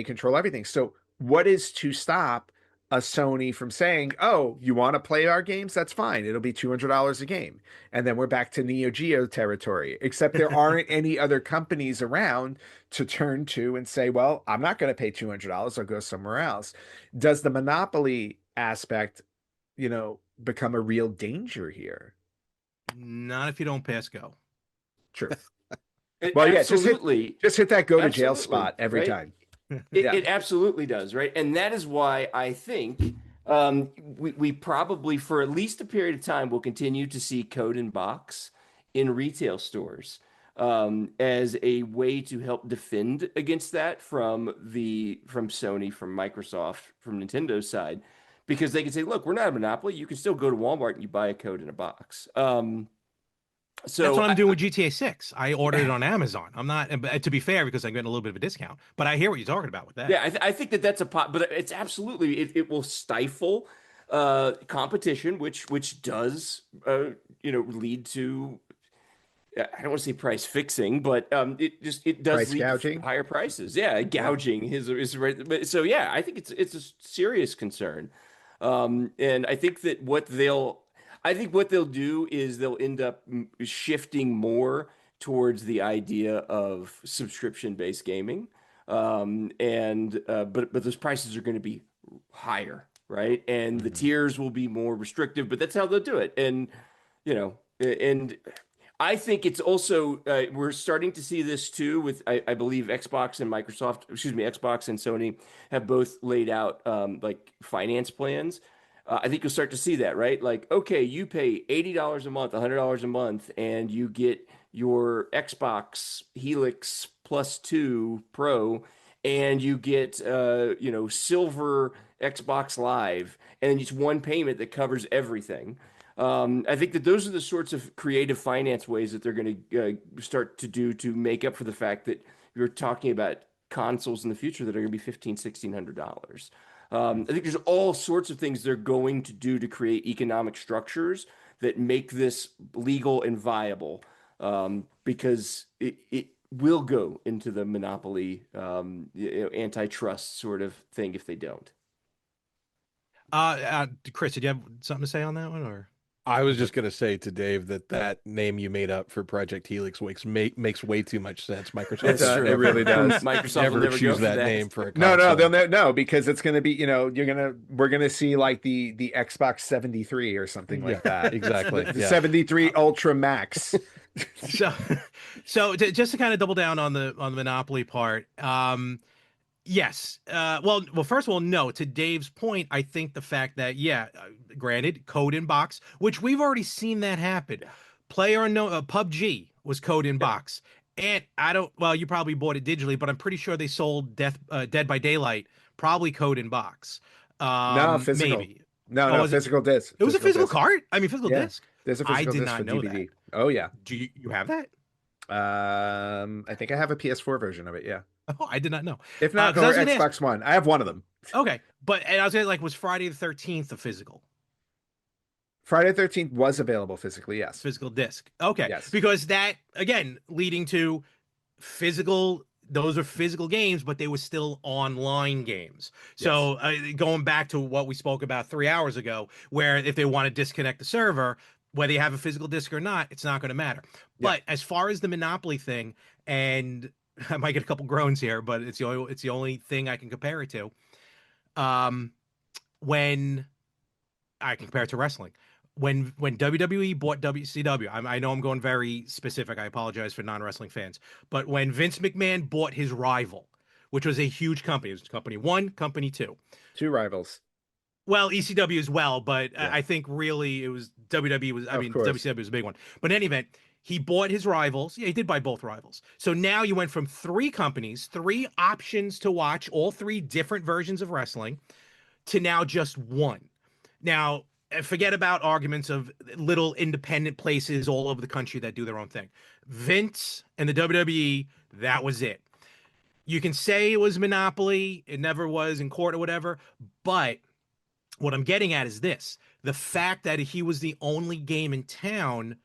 control everything. So what is to stop a Sony from saying, "Oh, you want to play our games? That's fine. It'll be $200 a game." And then we're back to Neo Geo territory, except there aren't any other companies around to turn to and say, "Well, I'm not going to pay $200. I'll go somewhere else." Does the monopoly aspect, become a real danger here? Not if you don't pass go. True. Well, absolutely. Just hit that go to jail spot every time. It absolutely does, right? And that is why I think we probably, for at least a period of time, will continue to see code in box in retail stores as a way to help defend against that from Sony, from Microsoft, from Nintendo's side. Because they can say, look, we're not a monopoly. You can still go to Walmart and you buy a code in a box. So that's what I'm doing with GTA 6. I ordered it on Amazon. I'm not, to be fair, because I'm getting a little bit of a discount. But I hear what you're talking about with that. Yeah, I think that's but it's absolutely, it will stifle competition, which does, lead to, I don't want to say price fixing, but it does price lead gouging, to higher prices. Yeah, gouging is right. So yeah, I think it's a serious concern. And I think that what they'll do is they'll end up shifting more towards the idea of subscription-based gaming. But those prices are going to be higher, right? And the tiers will be more restrictive, but that's how they'll do it. And, and I think it's also, we're starting to see this too with, I believe Xbox and Sony have both laid out like finance plans. I think you'll start to see that, right? Like, okay, you pay $80 a month, $100 a month, and you get your Xbox Helix Plus 2 Pro, and you get, silver Xbox Live, and then it's one payment that covers everything. I think that those are the sorts of creative finance ways that they're going to start to do to make up for the fact that you're talking about consoles in the future that are going to be $1,500, $1,600. I think there's all sorts of things they're going to do to create economic structures that make this legal and viable, because it will go into the monopoly, antitrust sort of thing if they don't. Chris, did you have something to say on that one, or? I was just going to say to Dave that name you made up for Project Helix makes way too much sense. Microsoft, it really does. Microsoft never will never choose go that for name for a console. No, they'll because it's going to be, we're going to see like the Xbox 73 or something like that. Exactly. The 73 Ultra Max. So just to kind of double down on the monopoly part. Yes. Well, first of all, no. To Dave's point, I think the fact that, granted, code in box, which we've already seen that happen. PlayerUnknown, PUBG was code in box, and you probably bought it digitally, but I'm pretty sure they sold Dead by Daylight, probably code in box. No, physical. Maybe. No, Oh, no, was it? physical disc. It was a physical Disc. cart. I mean, physical Yeah, disc. there's a I physical did disc not for know DVD. that. Oh yeah. Do you have that? I think I have a PS4 version of it. Yeah. Oh, I did not know. If not, 'Cause I or was gonna ask- Xbox One. I have one of them. Okay, but and I was gonna like, was Friday the 13th a physical Friday the 13th was available physically. Yes. physical disc? Okay, Yes. because that again leading to physical. Those are physical games, but they were still online games. So going back to what we spoke about 3 hours ago, where if they want to disconnect the server, whether you have a physical disc or not, it's not going to matter. Yeah. But as far as the Monopoly thing, and I might get a couple groans here, but it's the only thing I can compare it to. When I compare it to wrestling, when WWE bought WCW, I know I'm going very specific. I apologize for non-wrestling fans, but when Vince McMahon bought his rival, which was a huge company, it was company 1, company 2. Two rivals. Well, ECW as well, but Yeah. I think really it was WWE was. I Of mean, course. WCW was a big one. But in any event, he bought his rivals. Yeah, he did buy both rivals. So now you went from 3 companies, 3 options to watch, all 3 different versions of wrestling, to now just one. Now, forget about arguments of little independent places all over the country that do their own thing. Vince and the WWE, that was it. You can say it was monopoly, it never was in court or whatever, but what I'm getting at is this: the fact that he was the only game in town,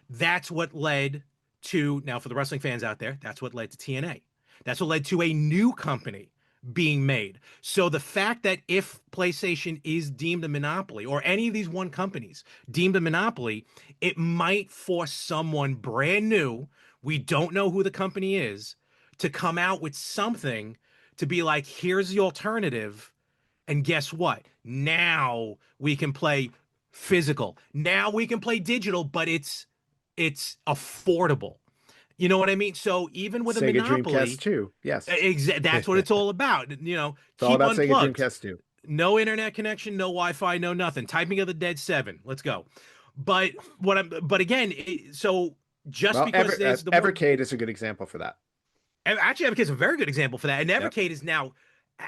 that's what led to, now for the wrestling fans out there, that's what led to TNA. That's what led to a new company being made. So the fact that if PlayStation is deemed a monopoly, or any of these one companies deemed a monopoly, it might force someone brand new, we don't know who the company is, to come out with something to be like, here's the alternative. And guess what? Now we can play physical. Now we can play digital, but it's affordable. You know what I mean? So even with a Sega monopoly, Dreamcast 2. Yes. that's what it's all about. You know, It's all keep about Sega unplugged. Dreamcast 2. No internet connection, no Wi-Fi, no nothing. Typing of the Dead 7. Let's go. But again, so just Well, because there's the more- Evercade is a good example for that. Actually, Evercade's a very good example for that. And Evercade is now,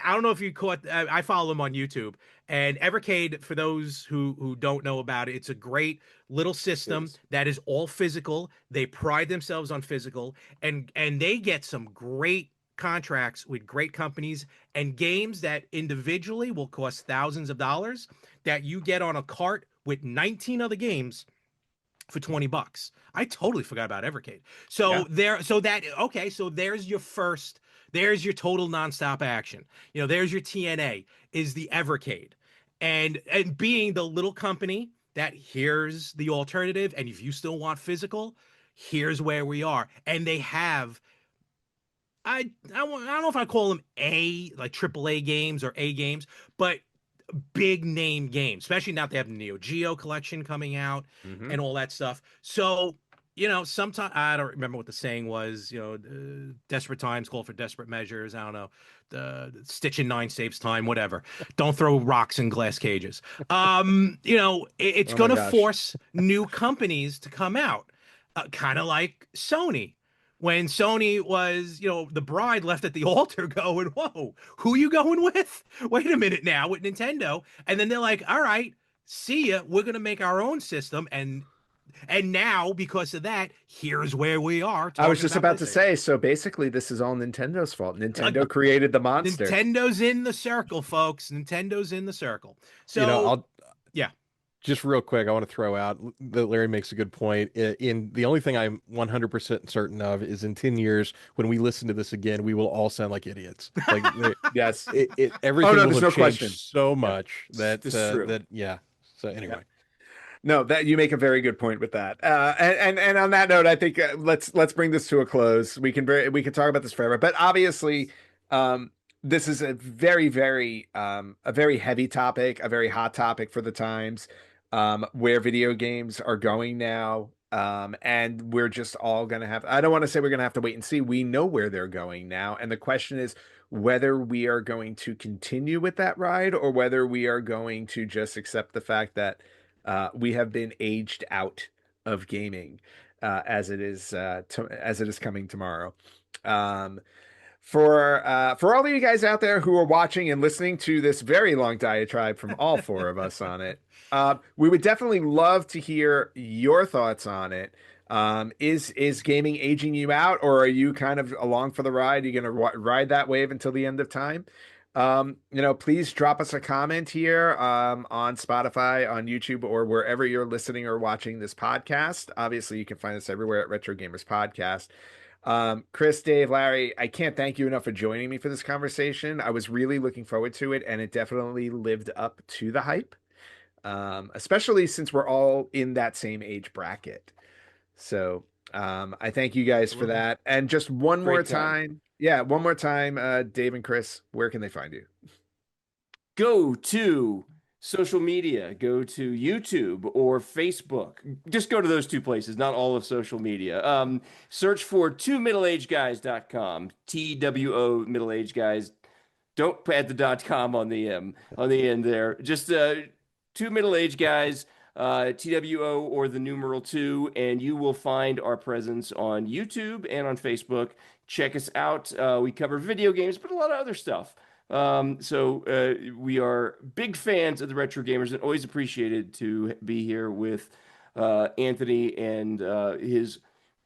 I don't know if you caught, I follow them on YouTube. And Evercade, for those who don't know about it, it's a great little system that is all physical. They pride themselves on physical, and they get some great contracts with great companies and games that individually will cost thousands of dollars that you get on a cart with 19 other games for $20. I totally forgot about Evercade. So so there's your total nonstop action. You know, there's your TNA is the Evercade. And being the little company that here's the alternative, and if you still want physical, here's where we are. And they have, I don't know if I call them like AAA games or A games, but big name games, especially now they have the Neo Geo collection coming out and all that stuff. So, you know, sometimes I don't remember what the saying was, you know, desperate times call for desperate measures. I don't know. The stitch in 9 saves time, whatever. Don't throw rocks in glass cages. You know, it's Oh my going to gosh. force new companies to come out, kind of like Sony. When Sony was, you know, the bride left at the altar going, whoa, who you going with? Wait a minute now with Nintendo. And then they're like, all right, see ya. We're going to make our own system. And now, because of that, here's where we are. I was talking just about to PlayStation. say, so basically this is all Nintendo's fault. Nintendo created the monster. Nintendo's in the circle, folks. Nintendo's in the circle. So, You know, yeah. just real quick, I want to throw out that Larry makes a good point. In the only thing I'm 100% certain of is in 10 years, when we listen to this again, we will all sound like idiots. Like, Yes. everything will there's have no changed question. so much that This is true. yeah. So anyway. No, that you make a very good point with that. And on that note, I think let's bring this to a close. We can talk about this forever, but obviously, this is a very heavy topic, a very hot topic for the times, where video games are going now. And we're just all gonna have. I don't want to say we're gonna have to wait and see. We know where they're going now, and the question is whether we are going to continue with that ride or whether we are going to just accept the fact that. We have been aged out of gaming as it is coming tomorrow. For all of you guys out there who are watching and listening to this very long diatribe from all four of us on it, we would definitely love to hear your thoughts on it. Is gaming aging you out, or are you kind of along for the ride? Are you going to ride that wave until the end of time? Please drop us a comment here on Spotify, on YouTube, or wherever you're listening or watching this podcast. Obviously, you can find us everywhere at Retro Gamers Podcast. Chris, Dave, Larry, I can't thank you enough for joining me for this conversation. I was really looking forward to it, and it definitely lived up to the hype, especially since we're all in that same age bracket. So I thank you guys for that. And just one more time, Dave and Chris, where can they find you? Go to social media, go to YouTube or Facebook. Just go to those two places, not all of social media. Search for twomiddleageguys.com, TWO middle-aged guys. Don't add the .com on the end there. Just two middle-aged guys, TWO or the numeral 2, and you will find our presence on YouTube and on Facebook. Check us out. We cover video games, but a lot of other stuff. So we are big fans of the Retro Gamers and always appreciated to be here with Anthony and his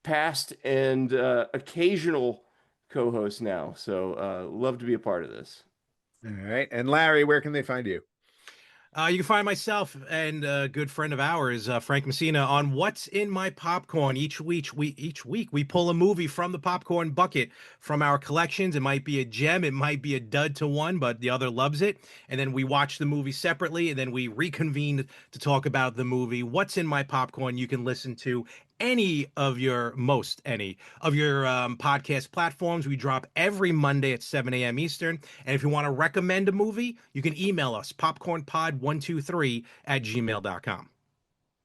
past and occasional co-host now. So love to be a part of this. All right. And Larry, where can they find you? You can find myself and a good friend of ours, Frank Messina, on What's in My Popcorn. Each week we pull a movie from the popcorn bucket from our collections. It might be a gem, it might be a dud to one, but the other loves it. And then we watch the movie separately, and then we reconvene to talk about the movie. What's in My Popcorn? You can listen to any of your podcast platforms. We drop every Monday at 7 a.m. Eastern. And if you want to recommend a movie, you can email us, popcornpod123@gmail.com.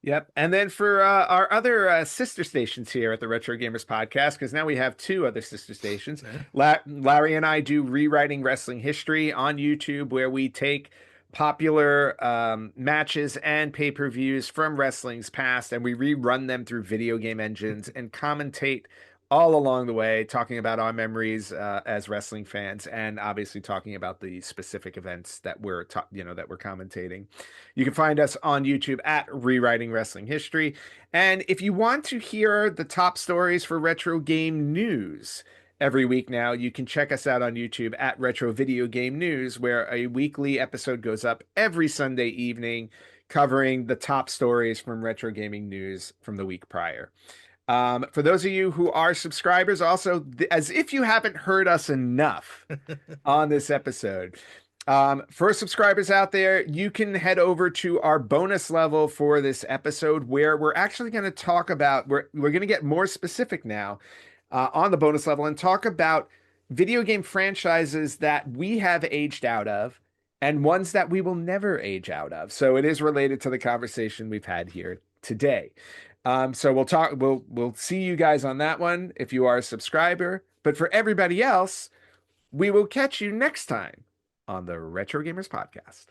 Yep. And then for our other sister stations here at the Retro Gamers Podcast, because now we have two other sister stations. Larry and I do Rewriting Wrestling History on YouTube, where we take popular matches and pay-per-views from wrestling's past, and we rerun them through video game engines and commentate all along the way, talking about our memories as wrestling fans, and obviously talking about the specific events that we're commentating. You can find us on YouTube at Rewriting Wrestling History. And if you want to hear the top stories for retro game news every week now, you can check us out on YouTube at Retro Video Game News, where a weekly episode goes up every Sunday evening covering the top stories from retro gaming news from the week prior. For those of you who are subscribers, also, as if you haven't heard us enough on this episode, for subscribers out there, you can head over to our bonus level for this episode, where we're actually going to talk about, we're going to get more specific now on the bonus level and talk about video game franchises that we have aged out of and ones that we will never age out of. So it is related to the conversation we've had here today. So we'll see you guys on that one if you are a subscriber. But for everybody else, we will catch you next time on the Retro Gamers Podcast.